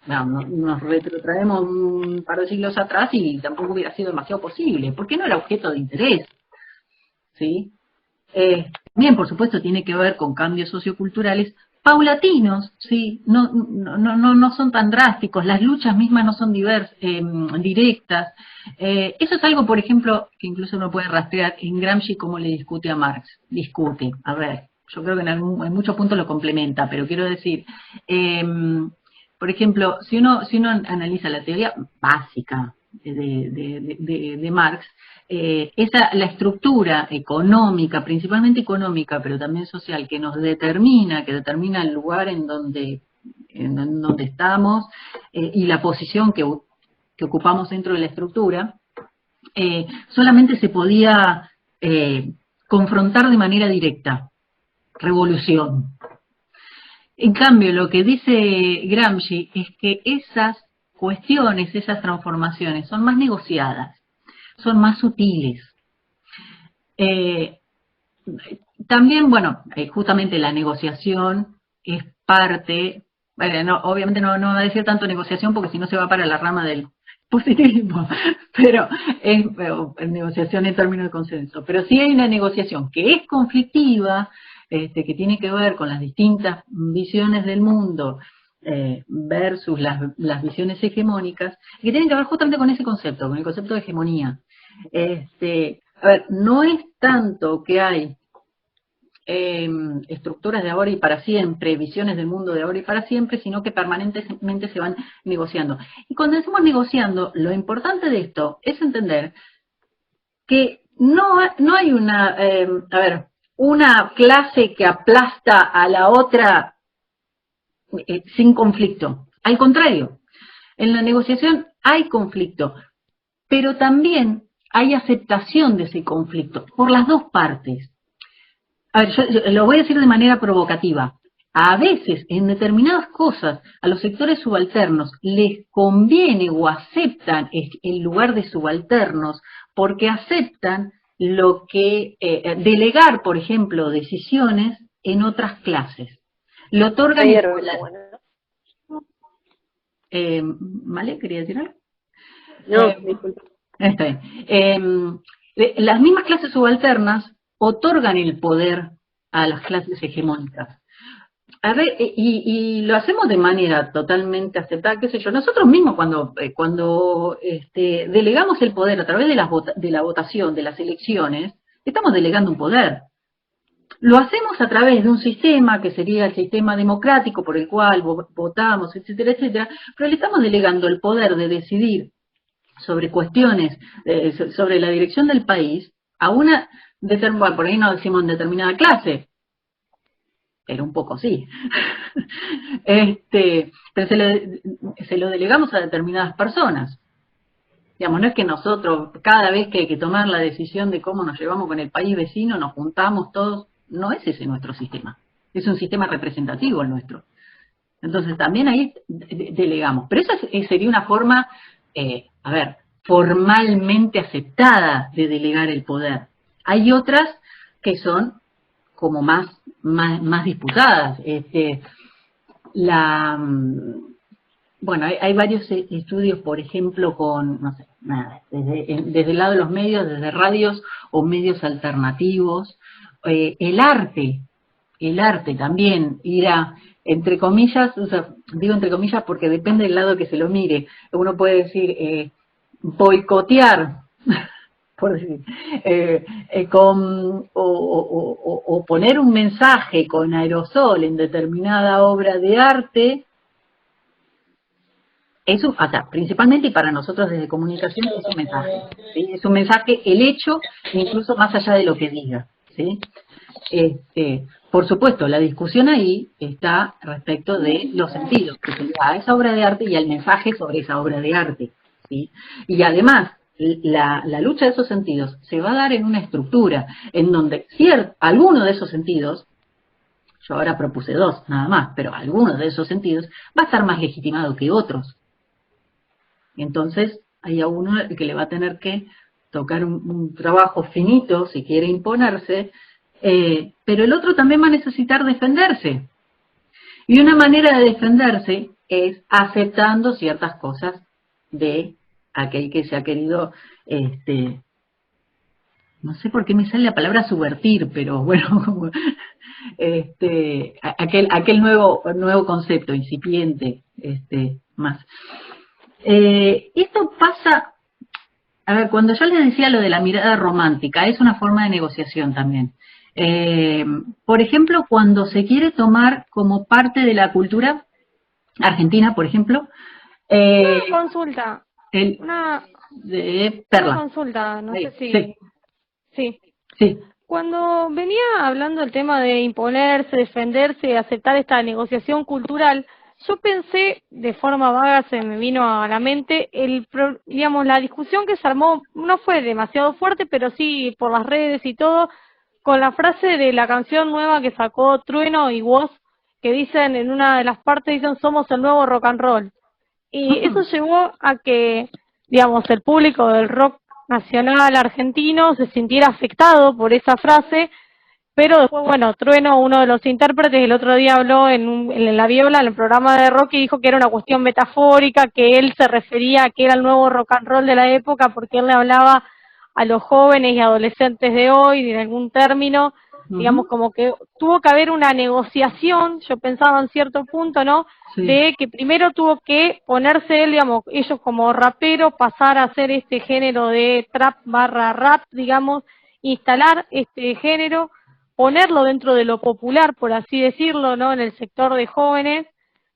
nos retrotraemos un par de siglos atrás y tampoco hubiera sido demasiado posible, porque no era objeto de interés, ¿sí? Bien, por supuesto, tiene que ver con cambios socioculturales paulatinos, ¿sí? No son tan drásticos, las luchas mismas no son directas. Eso es algo, por ejemplo, que incluso uno puede rastrear en Gramsci cómo le discute a Marx. Yo creo que en muchos puntos lo complementa, pero quiero decir, por ejemplo, si uno analiza la teoría básica de Marx, la estructura económica, principalmente económica, pero también social, que determina el lugar en donde estamos y la posición que ocupamos dentro de la estructura, solamente se podía confrontar de manera directa, revolución. En cambio, lo que dice Gramsci es que esas cuestiones, esas transformaciones son más negociadas, son más sutiles. También, justamente la negociación es parte, obviamente no va a decir tanto negociación porque si no se va para la rama del positivismo, pero es negociación en términos de consenso. Pero sí hay una negociación que es conflictiva, que tiene que ver con las distintas visiones del mundo versus las visiones hegemónicas, que tienen que ver justamente con ese concepto, con el concepto de hegemonía. No es tanto que hay estructuras de ahora y para siempre, visiones del mundo de ahora y para siempre, sino que permanentemente se van negociando. Y cuando decimos negociando, lo importante de esto es entender que no hay una clase que aplasta a la otra sin conflicto. Al contrario, en la negociación hay conflicto, pero también hay aceptación de ese conflicto por las dos partes. Yo lo voy a decir de manera provocativa. A veces, en determinadas cosas, a los sectores subalternos les conviene o aceptan el lugar de subalternos porque aceptan lo que delegar, por ejemplo, decisiones en otras clases. lo otorgan... Se hierve el agua, ¿no? ¿Vale? ¿Quería decir algo? No, disculpa. Está bien. Las mismas clases subalternas otorgan el poder a las clases hegemónicas. A ver, y lo hacemos de manera totalmente aceptada, qué sé yo. Nosotros mismos cuando delegamos el poder a través de la votación, de las elecciones, estamos delegando un poder. Lo hacemos a través de un sistema que sería el sistema democrático por el cual votamos, etcétera, etcétera, pero le estamos delegando el poder de decidir sobre cuestiones, sobre la dirección del país a una determinada, por ahí no decimos en determinada clase, pero un poco sí. Pero se lo delegamos a determinadas personas. Digamos, no es que nosotros, cada vez que hay que tomar la decisión de cómo nos llevamos con el país vecino, nos juntamos todos, no es ese nuestro sistema. Es un sistema representativo el nuestro. Entonces también ahí delegamos. Pero esa sería una forma, formalmente aceptada de delegar el poder. Hay otras que son como más disputadas. Bueno, hay varios estudios, por ejemplo, con, no sé, desde el lado de los medios, desde radios o medios alternativos. El arte también irá, entre comillas, o sea, digo entre comillas porque depende del lado que se lo mire. Uno puede decir boicotear, por decir, o poner un mensaje con aerosol en determinada obra de arte. Eso, o sea, principalmente y para nosotros desde comunicación es un mensaje, ¿sí? Es un mensaje el hecho, incluso más allá de lo que diga, ¿sí? Por supuesto, la discusión ahí está respecto de los sentidos que se le da a esa obra de arte y al mensaje sobre esa obra de arte, ¿sí? Y además, la lucha de esos sentidos se va a dar en una estructura en donde alguno de esos sentidos, yo ahora propuse 2 nada más, pero algunos de esos sentidos va a estar más legitimado que otros. Entonces, hay a uno que le va a tener que tocar un trabajo finito si quiere imponerse, pero el otro también va a necesitar defenderse. Y una manera de defenderse es aceptando ciertas cosas de aquel que se ha querido, no sé por qué me sale la palabra subvertir, pero bueno, aquel nuevo concepto, incipiente, más. Esto pasa, a ver, cuando yo les decía lo de la mirada romántica, es una forma de negociación también. Por ejemplo, cuando se quiere tomar como parte de la cultura argentina, por ejemplo, Una consulta. de Perla. Una consulta, no sé si... Sí. Sí. Cuando venía hablando del tema de imponerse, defenderse, aceptar esta negociación cultural, yo pensé, de forma vaga se me vino a la mente, digamos, la discusión que se armó no fue demasiado fuerte, pero sí por las redes y todo, con la frase de la canción nueva que sacó Trueno y Woz, que dicen en una de las partes, dicen somos el nuevo rock and roll. Y eso llevó a que, digamos, el público del rock nacional argentino se sintiera afectado por esa frase, pero después, bueno, Trueno, uno de los intérpretes, el otro día habló en La Viola, en el programa de rock, y dijo que era una cuestión metafórica, que él se refería a que era el nuevo rock and roll de la época, porque él le hablaba a los jóvenes y adolescentes de hoy, en algún término, digamos, como que tuvo que haber una negociación, yo pensaba en cierto punto, ¿no?, de que primero tuvo que ponerse él, digamos, ellos como raperos, pasar a hacer este género de trap barra rap, digamos, instalar este género, ponerlo dentro de lo popular, por así decirlo, ¿no?, en el sector de jóvenes,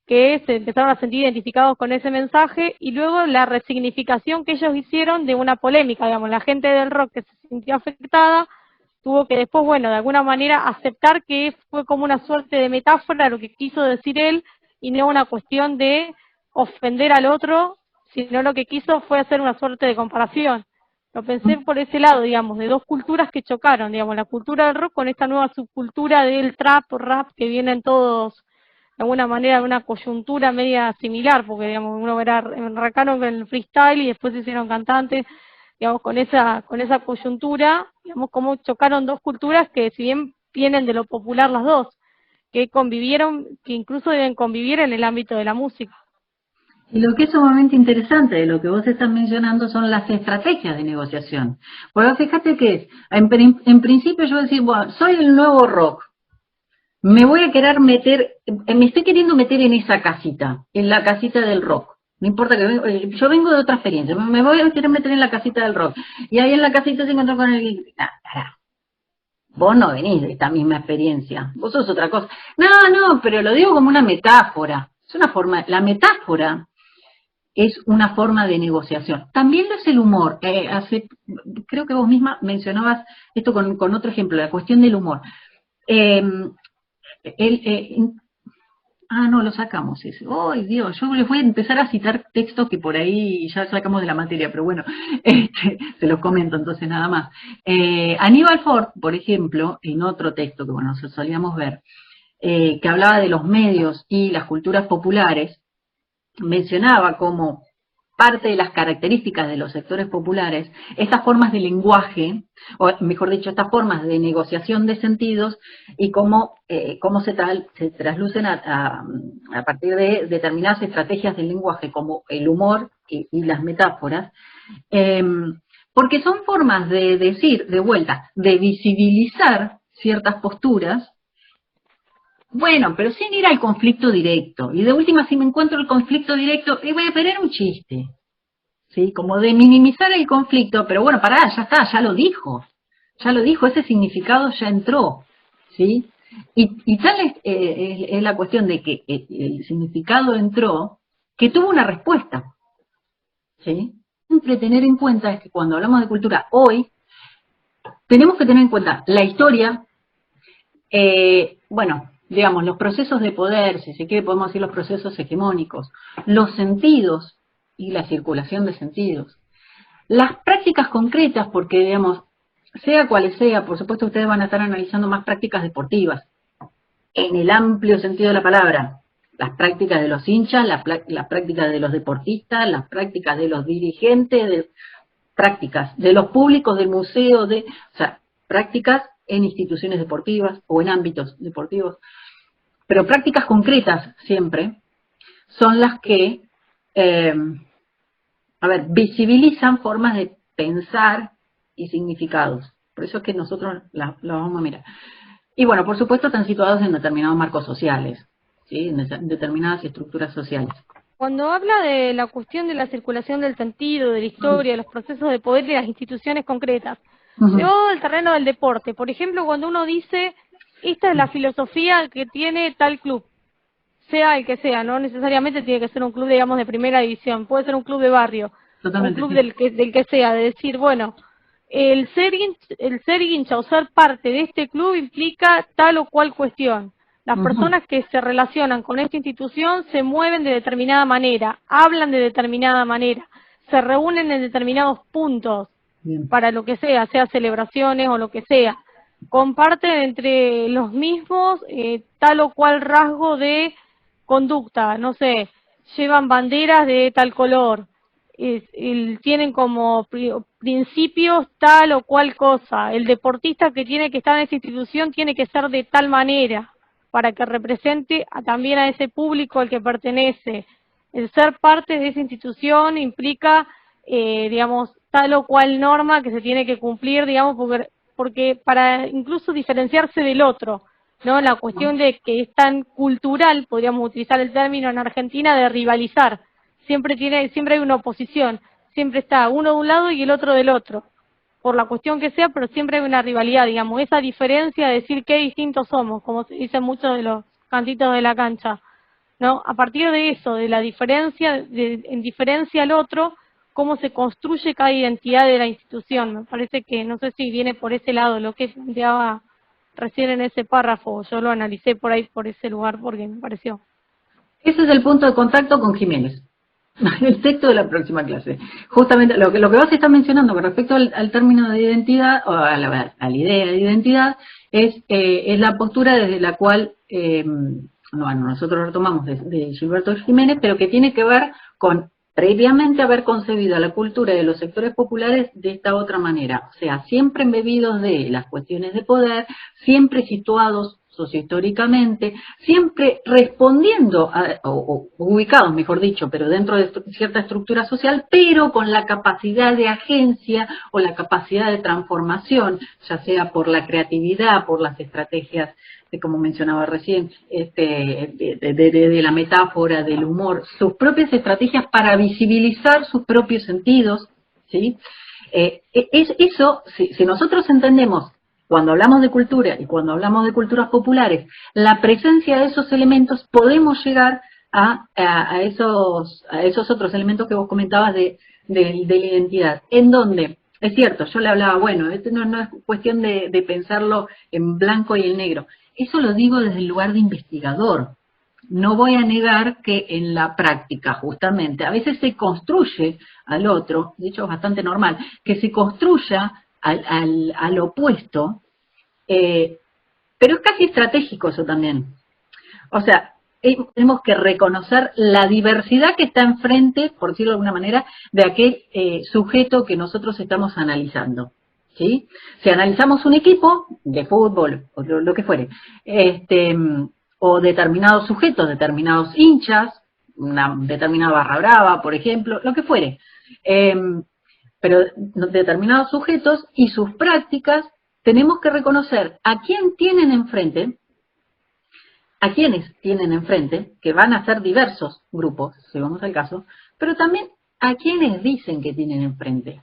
que se empezaron a sentir identificados con ese mensaje, y luego la resignificación que ellos hicieron de una polémica, digamos, la gente del rock que se sintió afectada, tuvo que después, bueno, de alguna manera aceptar que fue como una suerte de metáfora lo que quiso decir él, y no una cuestión de ofender al otro, sino lo que quiso fue hacer una suerte de comparación. Lo pensé por ese lado, digamos, de dos culturas que chocaron, digamos, la cultura del rock con esta nueva subcultura del trap, rap, que vienen todos de alguna manera de una coyuntura media similar, porque, digamos, uno era arrancaron con el freestyle y después se hicieron cantantes, digamos, con esa coyuntura, digamos, como chocaron dos culturas que si bien vienen de lo popular las dos. que convivieron, que incluso deben convivir en el ámbito de la música. Y lo que es sumamente interesante de lo que vos estás mencionando son las estrategias de negociación. Porque fíjate que en principio yo decir, bueno, soy el nuevo rock, me voy a querer meter, me estoy queriendo meter en esa casita, en la casita del rock. No importa que yo vengo de otra experiencia, me voy a querer meter en la casita del rock. Y ahí en la casita se encontró con el... Vos no venís de esta misma experiencia, vos sos otra cosa. No, pero lo digo como una metáfora. Es una forma, la metáfora es una forma de negociación. También lo es el humor. Creo que vos misma mencionabas esto con otro ejemplo, la cuestión del humor. No, lo sacamos ese. ¡Ay, Dios! Yo les voy a empezar a citar textos que por ahí ya sacamos de la materia, pero bueno, se los comento entonces nada más. Aníbal Ford, por ejemplo, en otro texto que bueno, solíamos ver, que hablaba de los medios y las culturas populares, mencionaba como parte de las características de los sectores populares, estas formas de lenguaje, o mejor dicho, estas formas de negociación de sentidos y cómo se traslucen a partir de determinadas estrategias del lenguaje, como el humor y las metáforas, porque son formas de decir, de vuelta, de visibilizar ciertas posturas. Bueno, pero sin ir al conflicto directo. Y de última, si me encuentro el conflicto directo, voy a poner un chiste. ¿Sí? Como de minimizar el conflicto, pero bueno, pará, ya está, ya lo dijo, ese significado ya entró. ¿Sí? Y tal es la cuestión de que el significado entró, que tuvo una respuesta. ¿Sí? Siempre tener en cuenta es que cuando hablamos de cultura hoy, tenemos que tener en cuenta la historia, digamos, los procesos de poder, si se quiere podemos decir los procesos hegemónicos, los sentidos y la circulación de sentidos. Las prácticas concretas, porque digamos, sea cual sea, por supuesto ustedes van a estar analizando más prácticas deportivas, en el amplio sentido de la palabra, las prácticas de los hinchas, las prácticas de los deportistas, las prácticas de los dirigentes, prácticas de los públicos del museo, o sea, prácticas en instituciones deportivas o en ámbitos deportivos, pero prácticas concretas siempre son las que, visibilizan formas de pensar y significados. Por eso es que nosotros lo vamos a mirar. Y bueno, por supuesto están situados en determinados marcos sociales, ¿sí? En determinadas estructuras sociales. Cuando habla de la cuestión de la circulación del sentido, de la historia, de los procesos de poder y de las instituciones concretas, llevado al terreno del deporte, por ejemplo, cuando uno dice, esta es la filosofía que tiene tal club, sea el que sea, no necesariamente tiene que ser un club, digamos, de primera división, puede ser un club de barrio, Totalmente, un club del que sea, de decir, bueno, el ser hincha o ser parte de este club implica tal o cual cuestión. Las personas que se relacionan con esta institución se mueven de determinada manera, hablan de determinada manera, se reúnen en determinados puntos para lo que sea celebraciones o lo que sea. Comparten entre los mismos tal o cual rasgo de conducta, no sé, llevan banderas de tal color, tienen como principios tal o cual cosa. El deportista que tiene que estar en esa institución tiene que ser de tal manera, para que represente también a ese público al que pertenece. El ser parte de esa institución implica, digamos, tal o cual norma que se tiene que cumplir, digamos, porque para incluso diferenciarse del otro, ¿no? La cuestión de que es tan cultural, podríamos utilizar el término en Argentina, de rivalizar. Siempre hay una oposición, siempre está uno de un lado y el otro del otro, por la cuestión que sea, pero siempre hay una rivalidad, digamos, esa diferencia de decir qué distintos somos, como se dicen muchos de los cantitos de la cancha, ¿no? A partir de eso, de la diferencia, en diferencia al otro, cómo se construye cada identidad de la institución. Me parece que, no sé si viene por ese lado lo que planteaba recién en ese párrafo, yo lo analicé por ahí, por ese lugar, porque me pareció. Ese es el punto de contacto con Jiménez. El texto de la próxima clase. Justamente lo que vos estás mencionando con respecto al término de identidad, o a la idea de identidad, es la postura desde la cual nosotros retomamos de Gilberto Jiménez, pero que tiene que ver con previamente haber concebido la cultura de los sectores populares de esta otra manera. O sea, siempre embebidos de las cuestiones de poder, siempre situados sociohistóricamente, siempre respondiendo, o ubicados, mejor dicho, pero dentro de cierta estructura social, pero con la capacidad de agencia o la capacidad de transformación, ya sea por la creatividad, por las estrategias, como mencionaba recién, de la metáfora, del humor, sus propias estrategias para visibilizar sus propios sentidos, ¿sí? Eso, si nosotros entendemos, cuando hablamos de cultura y cuando hablamos de culturas populares, la presencia de esos elementos, podemos llegar a esos otros elementos que vos comentabas de la identidad, en donde, es cierto, yo le hablaba, bueno, esto no es cuestión de pensarlo en blanco y en negro, eso lo digo desde el lugar de investigador. No voy a negar que en la práctica, justamente, a veces se construye al otro, de hecho es bastante normal, que se construya al opuesto, pero es casi estratégico eso también. O sea, tenemos que reconocer la diversidad que está enfrente, por decirlo de alguna manera, de aquel sujeto que nosotros estamos analizando. ¿Sí? Si analizamos un equipo de fútbol, o lo que fuere, o determinados sujetos, determinados hinchas, una determinada barra brava, por ejemplo, lo que fuere, pero determinados sujetos y sus prácticas, tenemos que reconocer a quién tienen enfrente, a quienes tienen enfrente, que van a ser diversos grupos, si vamos al caso, pero también a quienes dicen que tienen enfrente.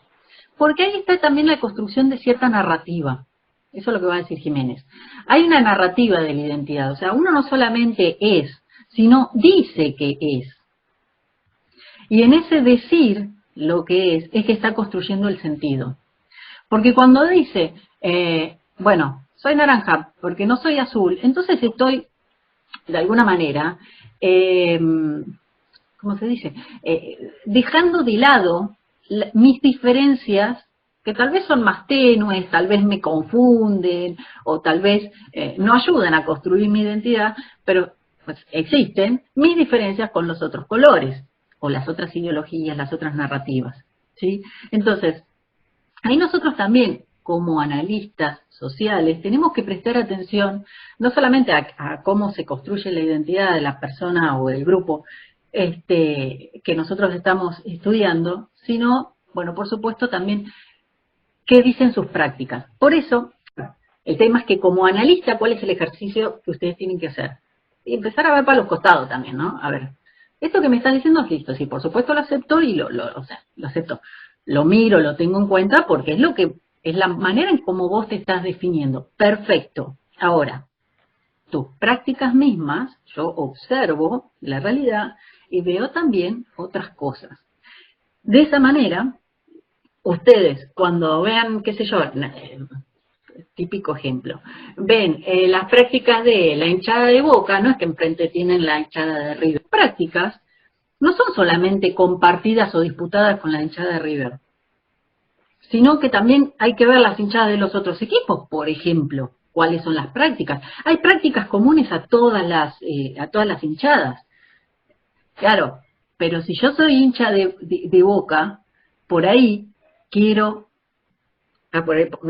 Porque ahí está también la construcción de cierta narrativa. Eso es lo que va a decir Jiménez. Hay una narrativa de la identidad. O sea, uno no solamente es, sino dice que es. Y en ese decir lo que es que está construyendo el sentido. Porque cuando dice, bueno, soy naranja porque no soy azul, entonces estoy, de alguna manera, ¿cómo se dice? Dejando de lado mis diferencias, que tal vez son más tenues, tal vez me confunden, o tal vez no ayudan a construir mi identidad, pero pues existen mis diferencias con los otros colores, o las otras ideologías, las otras narrativas, ¿sí? Entonces, ahí nosotros también, como analistas sociales, tenemos que prestar atención no solamente a cómo se construye la identidad de la persona o del grupo que nosotros estamos estudiando, sino, bueno, por supuesto también qué dicen sus prácticas. Por eso, el tema es que como analista, ¿cuál es el ejercicio que ustedes tienen que hacer? Y empezar a ver para los costados también, ¿no? A ver, esto que me están diciendo es listo, sí, por supuesto lo acepto y lo acepto. Lo miro, lo tengo en cuenta porque es la manera en cómo vos te estás definiendo. Perfecto. Ahora, tus prácticas mismas, yo observo la realidad y veo también otras cosas. De esa manera, ustedes cuando vean, qué sé yo, típico ejemplo, ven las prácticas de la hinchada de Boca, no es que enfrente tienen la hinchada de River, prácticas no son solamente compartidas o disputadas con la hinchada de River, sino que también hay que ver las hinchadas de los otros equipos, por ejemplo, cuáles son las prácticas. Hay prácticas comunes a todas las hinchadas. Claro, pero si yo soy hincha de Boca, por ahí quiero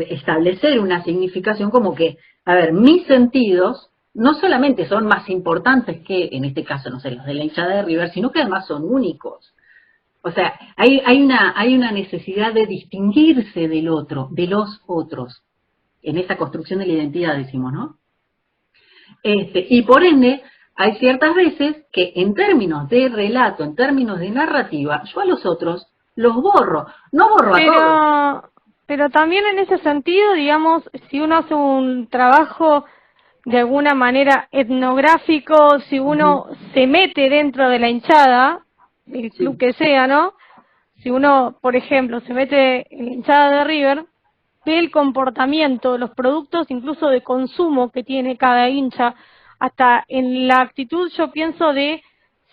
establecer una significación como que, a ver, mis sentidos no solamente son más importantes que, en este caso, no sé, los de la hinchada de River, sino que además son únicos. O sea, hay una necesidad de distinguirse del otro, de los otros, en esa construcción de la identidad, decimos, ¿no? Y por ende, hay ciertas veces que en términos de relato, en términos de narrativa, yo a los otros los borro, no borro a todos. Pero también en ese sentido, digamos, si uno hace un trabajo de alguna manera etnográfico, si uno se mete dentro de la hinchada, el club que sea, ¿no? Si uno, por ejemplo, se mete en la hinchada de River, ve el comportamiento, los productos incluso de consumo que tiene cada hincha, hasta en la actitud, yo pienso, de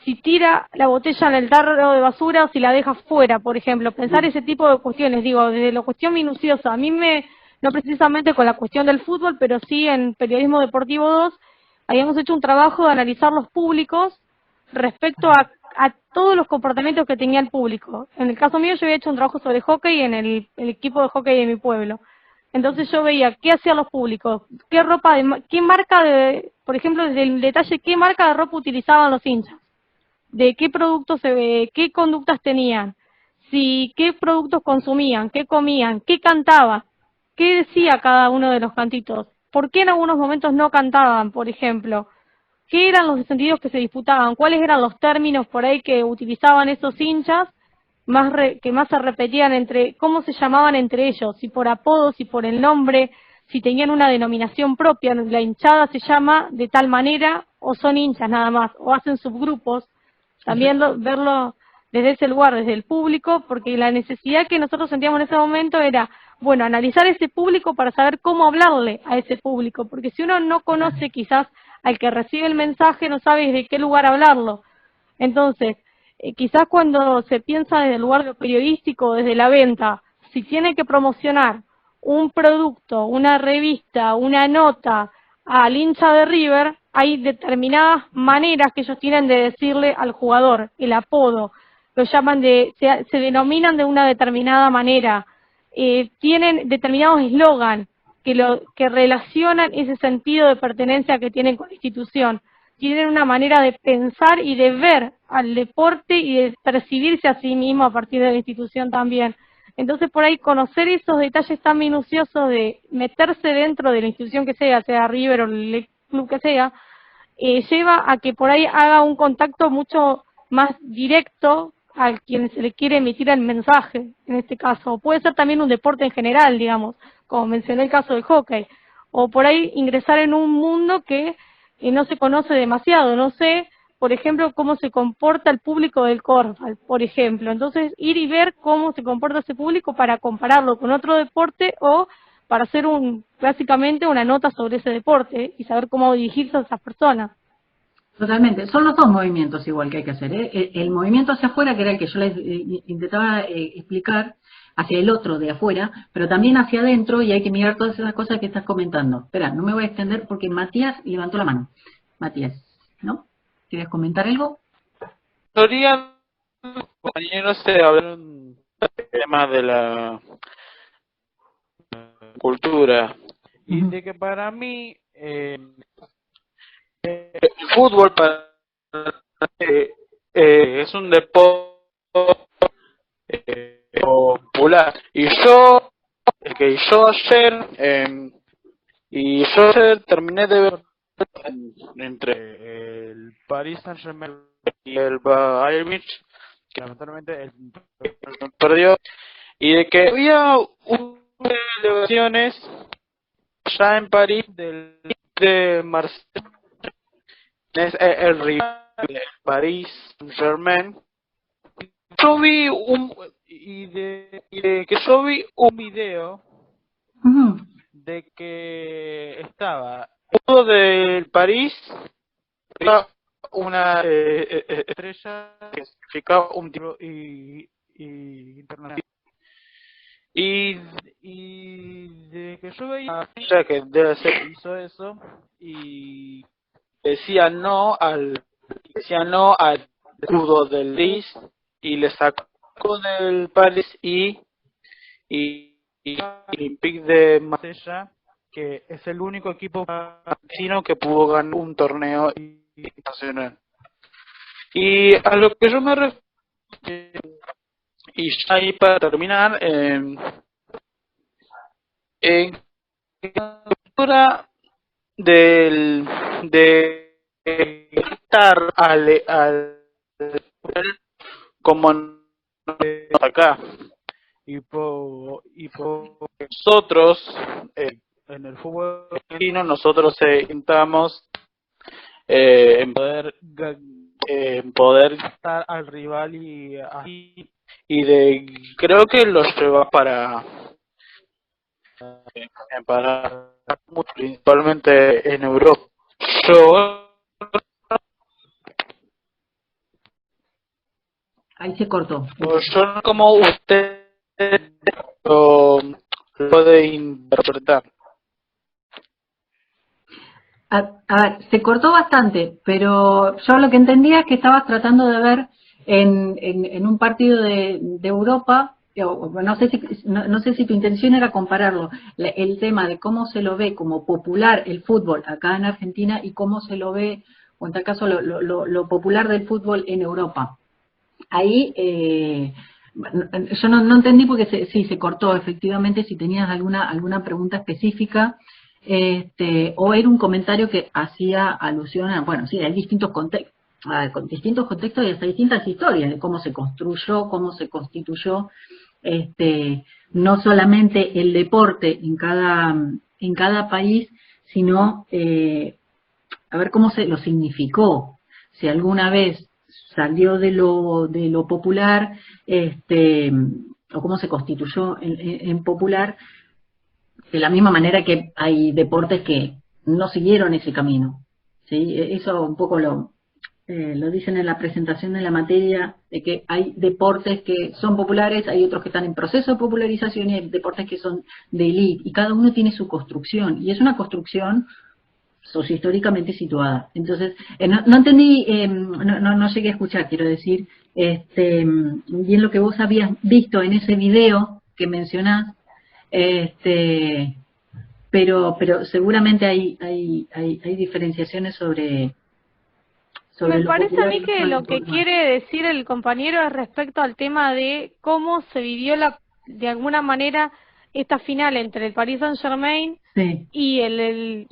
si tira la botella en el tarro de basura o si la deja fuera, por ejemplo, pensar ese tipo de cuestiones, digo, desde la cuestión minuciosa. A mí no precisamente con la cuestión del fútbol, pero sí en Periodismo Deportivo 2, habíamos hecho un trabajo de analizar los públicos respecto a todos los comportamientos que tenía el público. En el caso mío yo había hecho un trabajo sobre hockey en el equipo de hockey de mi pueblo. Entonces yo veía qué hacían los públicos, qué ropa, qué marca de, por ejemplo, desde el detalle, qué marca de ropa utilizaban los hinchas, de qué productos se ve, qué conductas tenían, si qué productos consumían, qué comían, qué cantaban, qué decía cada uno de los cantitos, por qué en algunos momentos no cantaban, por ejemplo, qué eran los sentidos que se disputaban, cuáles eran los términos por ahí que utilizaban esos hinchas, que más se repetían entre, cómo se llamaban entre ellos, si por apodo, si por el nombre, si tenían una denominación propia, la hinchada se llama de tal manera, o son hinchas nada más, o hacen subgrupos, también verlo desde ese lugar, desde el público, porque la necesidad que nosotros sentíamos en ese momento era, bueno, analizar ese público para saber cómo hablarle a ese público, porque si uno no conoce quizás al que recibe el mensaje, no sabe de qué lugar hablarlo. Entonces, quizás cuando se piensa desde el lugar de periodístico, desde la venta, si tiene que promocionar un producto, una revista, una nota al hincha de River, hay determinadas maneras que ellos tienen de decirle al jugador, el apodo, lo llaman se denominan de una determinada manera, tienen determinados eslogan que relacionan ese sentido de pertenencia que tienen con la institución. Tienen una manera de pensar y de ver al deporte y de percibirse a sí mismo a partir de la institución también. Entonces, por ahí, conocer esos detalles tan minuciosos de meterse dentro de la institución que sea River o el club que sea, lleva a que por ahí haga un contacto mucho más directo a quien se le quiere emitir el mensaje, en este caso. O puede ser también un deporte en general, digamos, como mencioné el caso del hockey. O por ahí ingresar en un mundo que no se conoce demasiado. No sé, por ejemplo, cómo se comporta el público del Corfball, por ejemplo. Entonces, ir y ver cómo se comporta ese público para compararlo con otro deporte o para hacer básicamente una nota sobre ese deporte y saber cómo dirigirse a esas personas. Totalmente, son los dos movimientos igual que hay que hacer, ¿eh? El movimiento hacia afuera, que era el que yo les intentaba explicar, hacia el otro de afuera, pero también hacia adentro, y hay que mirar todas esas cosas que estás comentando. Espera, no me voy a extender porque Matías levantó la mano. Matías, ¿no? ¿Quieres comentar algo? Mayoría de los compañeros se hablaron del tema de la cultura y de que para mí el fútbol es un deporte popular y yo ayer terminé de ver entre el Paris Saint-Germain y el Bayern Munich, que lamentablemente perdió, y de que había unas celebraciones ya en París de Marsella, es el rival del Paris Saint-Germain. Yo vi un video de que estaba uno del París, una estrella que significaba un tiro internacional, y de que yo veía que debe ser hizo eso y decía no al escudo del París y le sacó del París y Olympique de Marsella, que es el único equipo chino que pudo ganar un torneo internacional. Y a lo que yo me refiero, y ya ahí para terminar, en la cultura de estar al como acá y por nosotros en el fútbol argentino nosotros intentamos en poder estar al rival y creo que los lleva para principalmente en Europa. Ahí se cortó. Yo no como usted lo puede interpretar. A ver, se cortó bastante, pero yo lo que entendía es que estabas tratando de ver en un partido de Europa no sé si tu intención era compararlo, el tema de cómo se lo ve como popular el fútbol acá en Argentina y cómo se lo ve, o en tal caso lo popular del fútbol en Europa. Ahí yo no entendí porque sí se cortó efectivamente, si tenías alguna pregunta específica, o era un comentario que hacía alusión a, bueno, sí, hay distintos contextos, con distintos contextos y hasta distintas historias de cómo se construyó, cómo se constituyó, no solamente el deporte en cada país, sino a ver cómo se lo significó, si alguna vez salió de lo popular, o cómo se constituyó en popular, de la misma manera que hay deportes que no siguieron ese camino, ¿sí? Eso un poco lo dicen en la presentación de la materia, de que hay deportes que son populares, hay otros que están en proceso de popularización y hay deportes que son de élite, y cada uno tiene su construcción, y es una construcción sociohistóricamente situada. Entonces, no entendí, no llegué a escuchar, quiero decir, bien lo que vos habías visto en ese video que mencionás, pero seguramente hay diferenciaciones sobre Me lo parece a popular y mí lo que no lo que popular. quiere decir el compañero es respecto al tema de cómo se vivió de alguna manera esta final entre el Paris Saint-Germain Sí, y y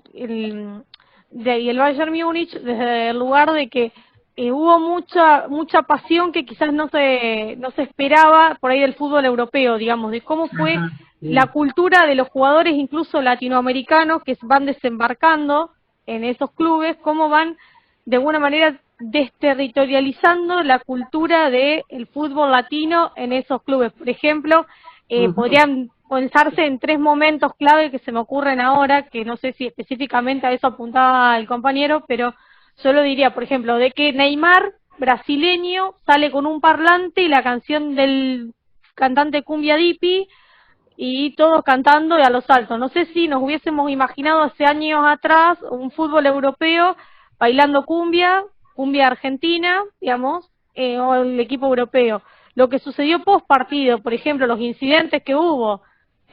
el Bayern Múnich, desde el lugar de que hubo mucha pasión que quizás no se esperaba por ahí del fútbol europeo, digamos, de cómo fue ajá, la bien, cultura de los jugadores, incluso latinoamericanos, que van desembarcando en esos clubes, cómo van de alguna manera desterritorializando la cultura del fútbol latino en esos clubes. Por ejemplo, ujú, podrían pensarse en 3 momentos clave que se me ocurren ahora, que no sé si específicamente a eso apuntaba el compañero, pero yo lo diría, por ejemplo, de que Neymar, brasileño, sale con un parlante y la canción del cantante Cumbia Dipi, y todos cantando y a los saltos. No sé si nos hubiésemos imaginado hace años atrás un fútbol europeo bailando cumbia argentina, digamos, o el equipo europeo. Lo que sucedió post partido, por ejemplo, los incidentes que hubo,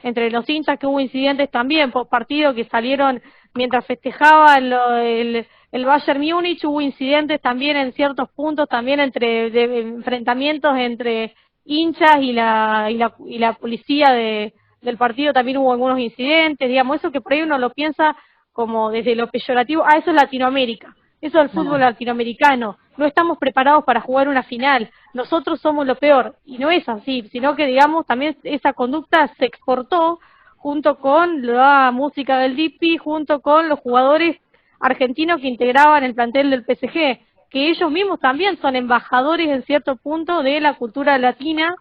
entre los hinchas que hubo incidentes también post partido que salieron mientras festejaba el Bayern Múnich, hubo incidentes también en ciertos puntos, también de enfrentamientos entre hinchas y la policía del partido, también hubo algunos incidentes, digamos, eso que por ahí uno lo piensa como desde lo peyorativo, eso es Latinoamérica, eso es el fútbol claro, latinoamericano, no estamos preparados para jugar una final, nosotros somos lo peor, y no es así, sino que digamos también esa conducta se exportó junto con la música del Dipi, junto con los jugadores argentinos que integraban el plantel del PSG, que ellos mismos también son embajadores en cierto punto de la cultura latina,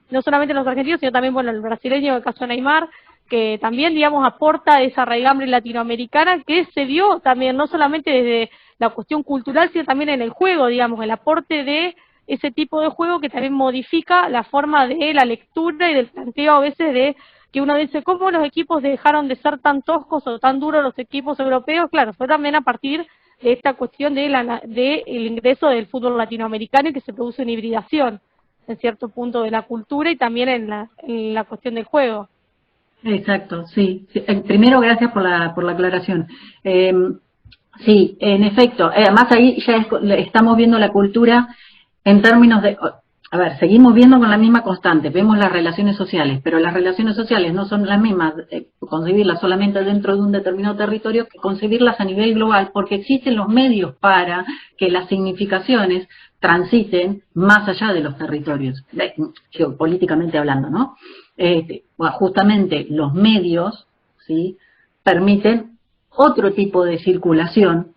no solamente los argentinos, sino también, bueno, el brasileño, el caso de Neymar, que también, digamos, aporta esa raigambre latinoamericana que se vio también, no solamente desde la cuestión cultural, sino también en el juego, digamos, el aporte de ese tipo de juego que también modifica la forma de la lectura y del planteo a veces de que uno dice, ¿cómo los equipos dejaron de ser tan toscos o tan duros los equipos europeos? Claro, fue también a partir de esta cuestión de el ingreso del fútbol latinoamericano y que se produce una hibridación en cierto punto de la cultura y también en la cuestión del juego. exacto, sí. Sí. Primero, gracias por la aclaración. Sí, en efecto, además ahí ya estamos viendo la cultura en términos de, a ver, seguimos viendo con la misma constante, vemos las relaciones sociales, pero las relaciones sociales no son las mismas, concebirlas solamente dentro de un determinado territorio que concebirlas a nivel global, porque existen los medios para que las significaciones transiten más allá de los territorios, geopolíticamente hablando, ¿no? Bueno, justamente los medios, ¿sí?, permiten otro tipo de circulación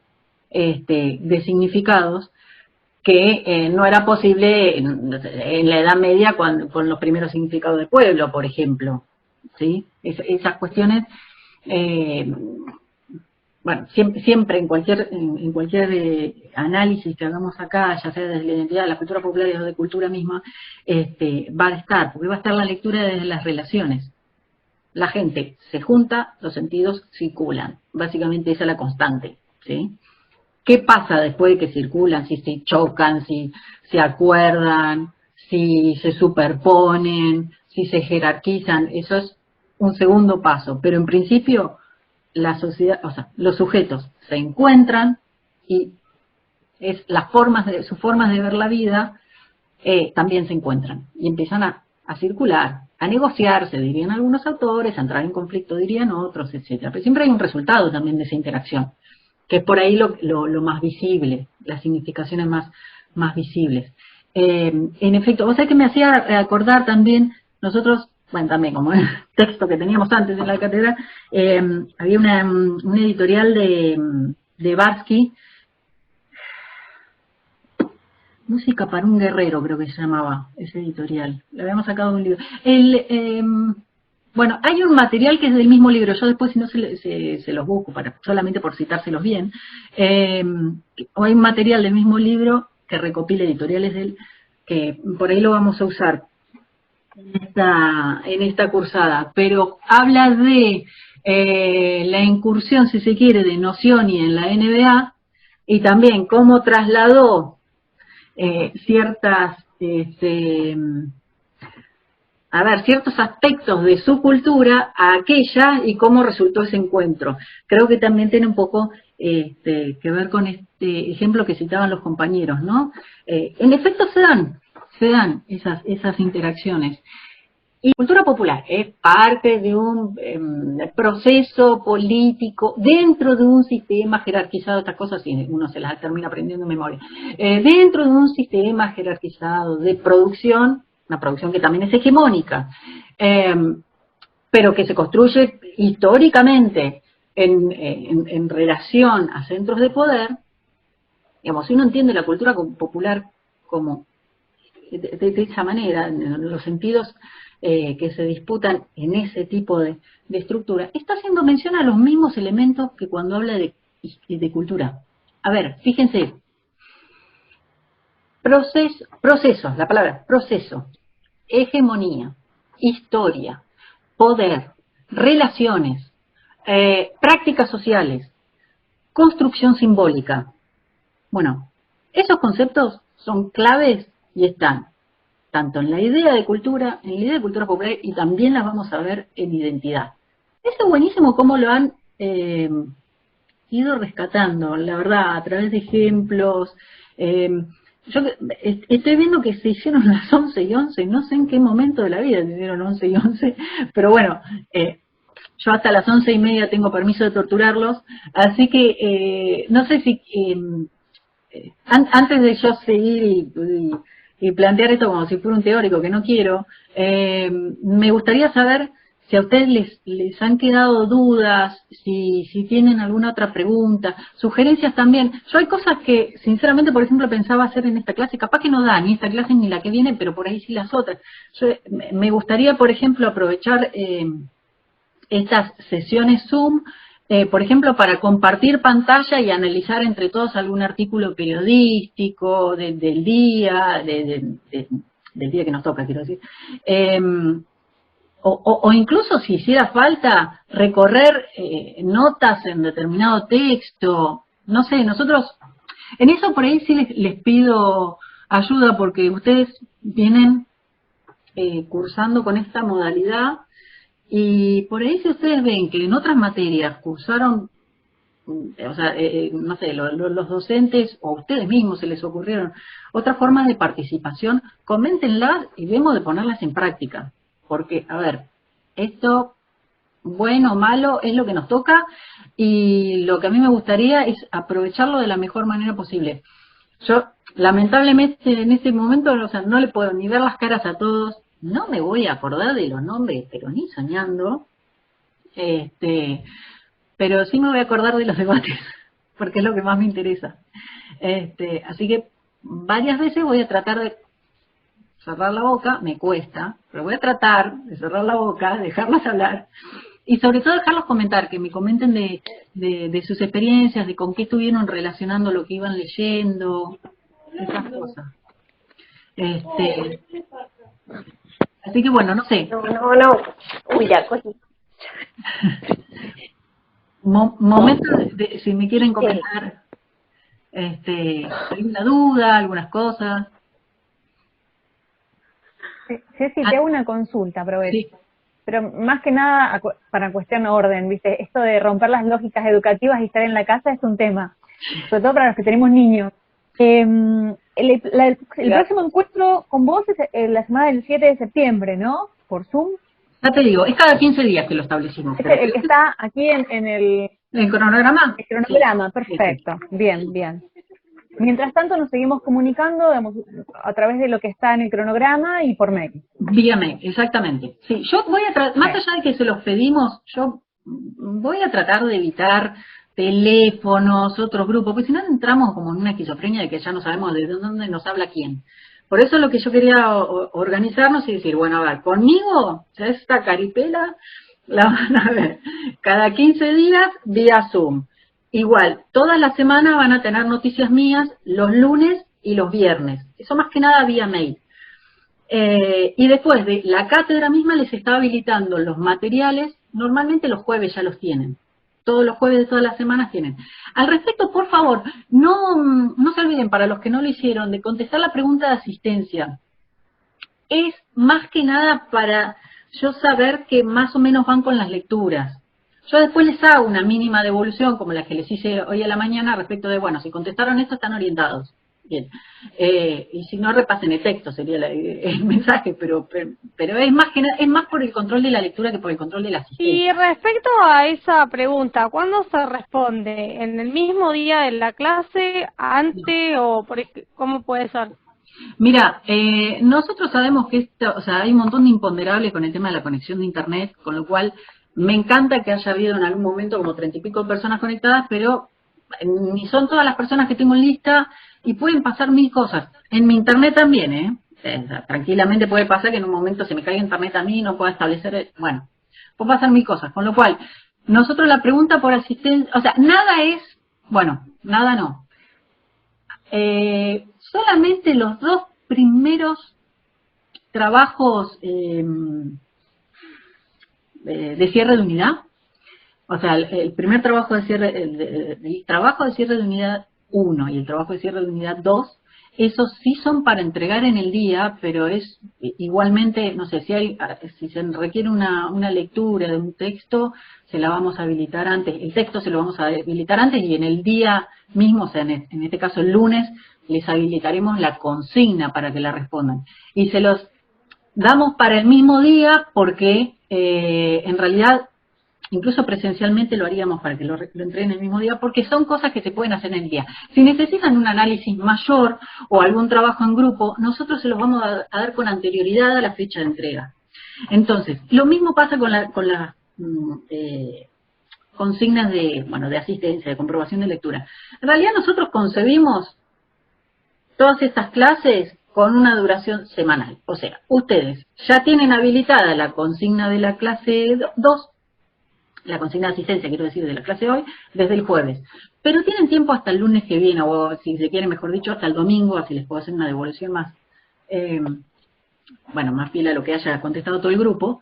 de significados que no era posible en la Edad Media con los primeros significados del pueblo, por ejemplo, ¿sí? Esas cuestiones, bueno, siempre en cualquier análisis que hagamos acá, ya sea desde la identidad, la cultura popular o de cultura misma, va a estar, porque va a estar la lectura desde las relaciones. La gente se junta, los sentidos circulan. Básicamente esa es la constante, ¿sí? ¿Qué pasa después de que circulan? Si se chocan, si se acuerdan, si se superponen, si se jerarquizan, eso es un segundo paso, pero en principio la sociedad, o sea, los sujetos se encuentran y es sus formas de ver la vida también se encuentran y empiezan a circular, a negociarse, dirían algunos autores, a entrar en conflicto, dirían otros, etcétera. Pero siempre hay un resultado también de esa interacción, que es por ahí lo más visible, las significaciones más visibles. En efecto, vos sabés que me hacía acordar también, nosotros, bueno, también como el texto que teníamos antes en la cátedra, había un editorial de Barsky, Música para un guerrero, creo que se llamaba ese editorial. Le habíamos sacado un libro. Bueno, hay un material que es del mismo libro. Yo después, si no, se los busco, solamente por citárselos bien. Hay un material del mismo libro que recopila editoriales de él, que por ahí lo vamos a usar en esta cursada. Pero habla de la incursión, si se quiere, de Nocioni en la NBA y también cómo trasladó ciertos aspectos de su cultura a aquella y cómo resultó ese encuentro. Creo que también tiene un poco que ver con este ejemplo que citaban los compañeros, ¿no? En efecto se dan esas interacciones. Y cultura popular es parte de un proceso político dentro de un sistema jerarquizado, estas cosas sí, uno se las termina aprendiendo en memoria, dentro de un sistema jerarquizado de producción, una producción que también es hegemónica, pero que se construye históricamente en relación a centros de poder. Digamos, si uno entiende la cultura popular como de esa manera, en los sentidos que se disputan en ese tipo de estructura, está haciendo mención a los mismos elementos que cuando habla de cultura. A ver, fíjense, procesos, la palabra proceso, hegemonía, historia, poder, relaciones, prácticas sociales, construcción simbólica. Bueno, esos conceptos son claves y están tanto en la idea de cultura, en la idea de cultura popular, y también las vamos a ver en identidad. Eso es buenísimo cómo lo han ido rescatando, la verdad, a través de ejemplos. Yo estoy viendo que se hicieron las 11 y 11, no sé en qué momento de la vida se hicieron 11 y 11, pero bueno, yo hasta las 11:30 tengo permiso de torturarlos, así que no sé si antes de yo seguir y plantear esto como si fuera un teórico, que no quiero, me gustaría saber si a ustedes les han quedado dudas, si tienen alguna otra pregunta, sugerencias también. Yo hay cosas que, sinceramente, por ejemplo, pensaba hacer en esta clase, capaz que no da ni esta clase ni la que viene, pero por ahí sí las otras. Me gustaría, por ejemplo, aprovechar estas sesiones Zoom, por ejemplo, para compartir pantalla y analizar entre todos algún artículo periodístico del día, del día que nos toca, quiero decir. O incluso, si hiciera falta, recorrer notas en determinado texto. No sé, nosotros, en eso por ahí sí les pido ayuda, porque ustedes vienen cursando con esta modalidad. Y por ahí si ustedes ven que en otras materias cursaron, o sea, no sé, los docentes o ustedes mismos se les ocurrieron otras formas de participación, coméntenlas y vemos de ponerlas en práctica. Porque, a ver, esto, bueno o malo, es lo que nos toca y lo que a mí me gustaría es aprovecharlo de la mejor manera posible. Yo, lamentablemente, en este momento, o sea, no le puedo ni ver las caras a todos. No me voy a acordar de los nombres, pero ni soñando, pero sí me voy a acordar de los debates, porque es lo que más me interesa. Así que varias veces voy a tratar de cerrar la boca, me cuesta, pero voy a tratar de cerrar la boca, dejarlas hablar, y sobre todo dejarlos comentar, que me comenten de sus experiencias, de con qué estuvieron relacionando lo que iban leyendo, esas cosas. Así que bueno, no sé. No. Uy, la cosa. Momento si me quieren comentar alguna duda, algunas cosas. Ceci, te hago una consulta, aprovecho. Sí. Pero más que nada para cuestión orden, ¿viste? Esto de romper las lógicas educativas y estar en la casa es un tema, sobre todo para los que tenemos niños. El próximo encuentro con vos es la semana del 7 de septiembre, ¿no? Por Zoom. Ya te digo, es cada 15 días que lo establecimos. Es el que está aquí en el cronograma. El cronograma, Sí. perfecto. Bien, bien. Mientras tanto nos seguimos comunicando a través de lo que está en el cronograma y por mail. Vía mail, exactamente. Sí, yo voy a más allá de que se los pedimos, yo voy a tratar de evitar teléfonos, otros grupos, porque si no entramos como en una esquizofrenia de que ya no sabemos de dónde nos habla quién. Por eso lo que yo quería organizarnos y decir, bueno, a ver, conmigo, ya esta caripela la van a ver cada 15 días vía Zoom. Igual, todas las semanas van a tener noticias mías los lunes y los viernes. Eso más que nada vía mail. Y después de la cátedra misma les está habilitando los materiales, normalmente los jueves ya los tienen. Todos los jueves de todas las semanas tienen. Al respecto, por favor, no se olviden, para los que no lo hicieron, de contestar la pregunta de asistencia. Es más que nada para yo saber que más o menos van con las lecturas. Yo después les hago una mínima devolución, como la que les hice hoy a la mañana, respecto de, bueno, si contestaron esto, están orientados. Bien. Y si no, repasen el texto, sería el mensaje, pero es más que es más por el control de la lectura que por el control de la asistencia. Y respecto a esa pregunta, ¿cuándo se responde? ¿En el mismo día de la clase, antes o cómo puede ser? Mira, nosotros sabemos que hay un montón de imponderables con el tema de la conexión de internet, con lo cual me encanta que haya habido en algún momento como 30 y pico de personas conectadas, pero ni son todas las personas que tengo en lista y pueden pasar mil cosas. En mi internet también, tranquilamente puede pasar que en un momento se me caiga internet a mí y no pueda establecer, bueno, puede pasar mil cosas, con lo cual nosotros la pregunta por asistencia, nada es, bueno, nada no. Solamente los 2 primeros trabajos de cierre de unidad, el primer trabajo de cierre, el trabajo de cierre de unidad 1 y el trabajo de cierre de unidad 2, esos sí son para entregar en el día, pero es igualmente, no sé, si se requiere una lectura de un texto, se la vamos a habilitar antes, el texto se lo vamos a habilitar antes y en el día mismo, en este caso el lunes, les habilitaremos la consigna para que la respondan. Y se los damos para el mismo día porque en realidad incluso presencialmente lo haríamos para que lo entreguen el mismo día, porque son cosas que se pueden hacer en el día. Si necesitan un análisis mayor o algún trabajo en grupo, nosotros se los vamos a dar con anterioridad a la fecha de entrega. Entonces, lo mismo pasa con las consignas de asistencia, de comprobación de lectura. En realidad nosotros concebimos todas estas clases con una duración semanal. O sea, ustedes ya tienen habilitada la consigna de la clase 2, la consigna de asistencia, quiero decir, de la clase de hoy, desde el jueves. Pero tienen tiempo hasta el lunes que viene, o si se quiere, mejor dicho, hasta el domingo, así les puedo hacer una devolución más, más fiel a lo que haya contestado todo el grupo,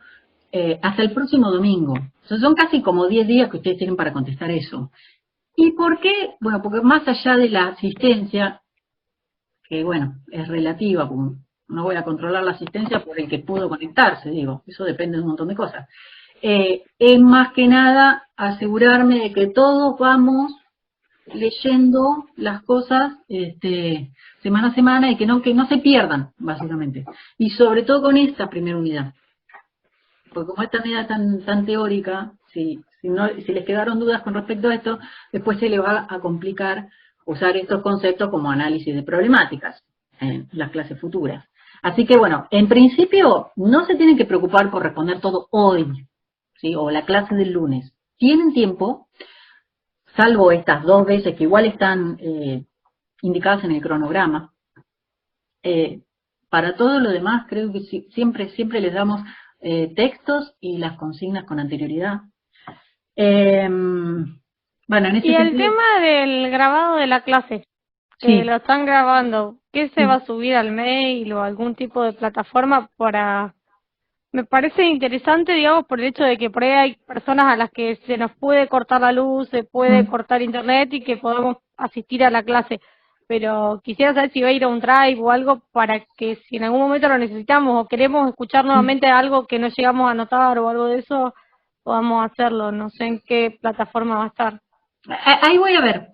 hasta el próximo domingo. Son casi como 10 días que ustedes tienen para contestar eso. ¿Y por qué? Bueno, porque más allá de la asistencia, que es relativa, no voy a controlar la asistencia por el que pudo conectarse, eso depende de un montón de cosas. Es más que nada asegurarme de que todos vamos leyendo las cosas semana a semana y que no se pierdan, básicamente. Y sobre todo con esta primera unidad. Porque como esta unidad tan teórica, si les quedaron dudas con respecto a esto, después se les va a complicar usar estos conceptos como análisis de problemáticas en las clases futuras. Así que en principio no se tienen que preocupar por responder todo hoy, ¿sí? O la clase del lunes. Tienen tiempo, salvo estas 2 veces que igual están indicadas en el cronograma. Para todo lo demás creo que siempre les damos textos y las consignas con anterioridad. En ese y el sentido, tema del grabado de la clase, sí. lo están grabando, ¿qué se va a subir al mail o algún tipo de plataforma para...? Me parece interesante, por el hecho de que por ahí hay personas a las que se nos puede cortar la luz, se puede cortar internet y que podamos asistir a la clase. pero quisiera saber si va a ir a un drive o algo para que si en algún momento lo necesitamos o queremos escuchar nuevamente algo que no llegamos a anotar o algo de eso, podamos hacerlo. No sé en qué plataforma va a estar. Ahí voy a ver,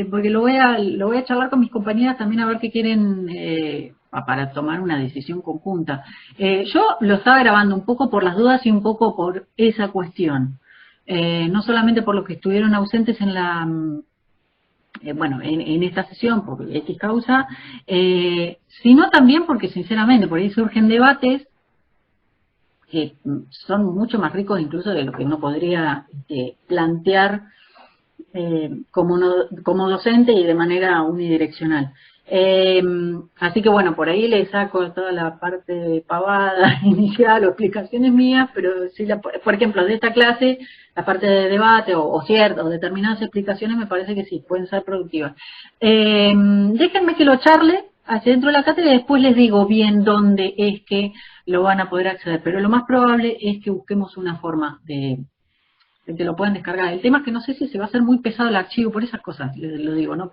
porque lo voy a charlar con mis compañeras también a ver qué quieren para tomar una decisión conjunta. Yo lo estaba grabando un poco por las dudas y un poco por esa cuestión. No solamente por los que estuvieron ausentes en la en esta sesión por X causa, sino también porque sinceramente por ahí surgen debates que son mucho más ricos incluso de lo que uno podría plantear como docente y de manera unidireccional. Así que bueno, por ahí le saco toda la parte pavada inicial o explicaciones mías, pero sí, por ejemplo, de esta clase, la parte de debate o ciertas o determinadas explicaciones me parece que sí, pueden ser productivas. Déjenme que lo charle hacia dentro de la cátedra y después les digo bien dónde es que lo van a poder acceder, pero lo más probable es que busquemos una forma de que lo puedan descargar. El tema es que no sé si se va a hacer muy pesado el archivo por esas cosas, lo digo, ¿no?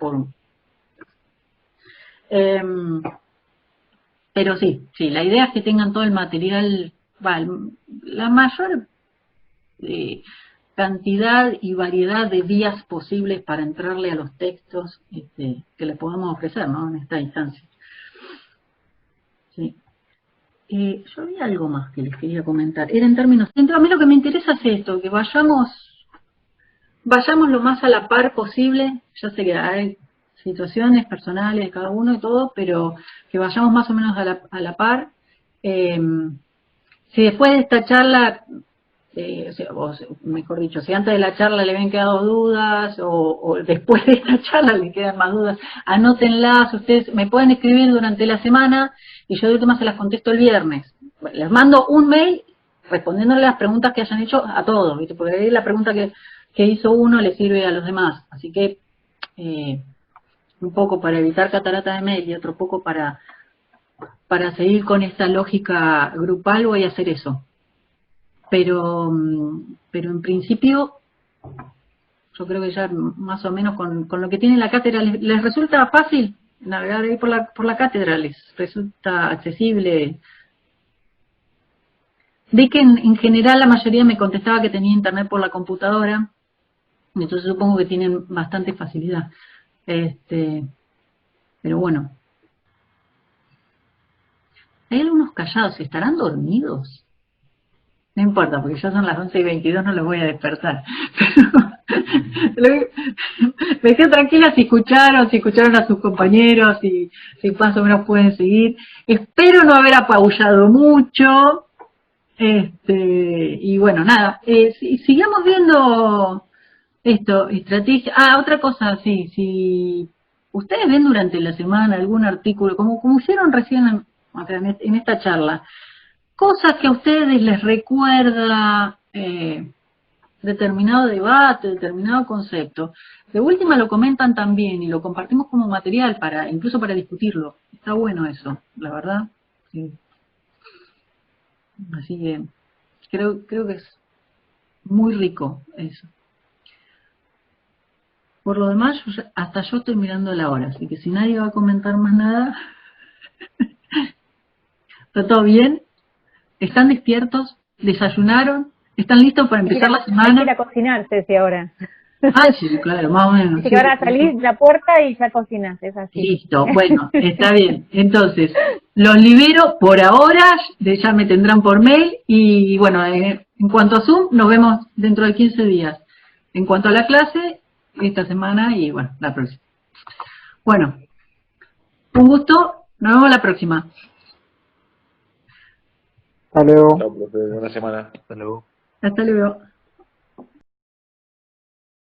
Pero sí, la idea es que tengan todo el material, la mayor cantidad y variedad de vías posibles para entrarle a los textos que les podamos ofrecer, ¿no? En esta instancia. Sí. Yo había algo más que les quería comentar. Era en términos... A mí lo que me interesa es esto, que vayamos lo más a la par posible. Yo sé que hay situaciones personales de cada uno y todo, pero que vayamos más o menos a la par. Si después de esta charla, o mejor dicho, si antes de la charla le habían quedado dudas o después de esta charla le quedan más dudas, anótenlas. Ustedes me pueden escribir durante la semana y yo de última se las contesto el viernes. Les mando un mail respondiéndole las preguntas que hayan hecho a todos, ¿viste? Porque ahí la pregunta que hizo uno le sirve a los demás. Así que un poco para evitar catarata de mail y otro poco para seguir con esta lógica grupal voy a hacer eso. Pero en principio yo creo que ya más o menos con lo que tiene la cátedra les resulta fácil navegar ahí por la cátedra, les resulta accesible. Vi que en general la mayoría me contestaba que tenía internet por la computadora, entonces supongo que tienen bastante facilidad. Pero bueno. Hay algunos callados, ¿estarán dormidos? No importa, porque ya son las 11:22, no los voy a despertar. Pero me quedo tranquila si escucharon a sus compañeros, si más o menos pueden seguir. Espero no haber apabullado mucho. Y bueno, nada, sigamos viendo esto, estrategia. Otra cosa, sí, si ustedes ven durante la semana algún artículo, como hicieron recién en esta charla, cosas que a ustedes les recuerda determinado debate, determinado concepto, de última lo comentan también y lo compartimos como material incluso para discutirlo. Está bueno eso, la verdad. Sí. Así que creo que es muy rico eso. Por lo demás, hasta yo estoy mirando la hora, así que si nadie va a comentar más nada, ¿está todo bien? ¿Están despiertos? ¿Desayunaron? ¿Están listos para empezar la semana? Hay que ir a cocinar, Ceci, ahora. Sí, claro, más o menos. Así que ahora salís de la puerta y ya cocinas, es así. Listo, bueno, está bien. Entonces, los libero por ahora, ya me tendrán por mail y bueno, en cuanto a Zoom, nos vemos dentro de 15 días. En cuanto a la clase, esta semana y bueno, la próxima. Bueno, un gusto, nos vemos la próxima. Hasta luego. Chao, profe, buena semana. Hasta luego. Hasta luego.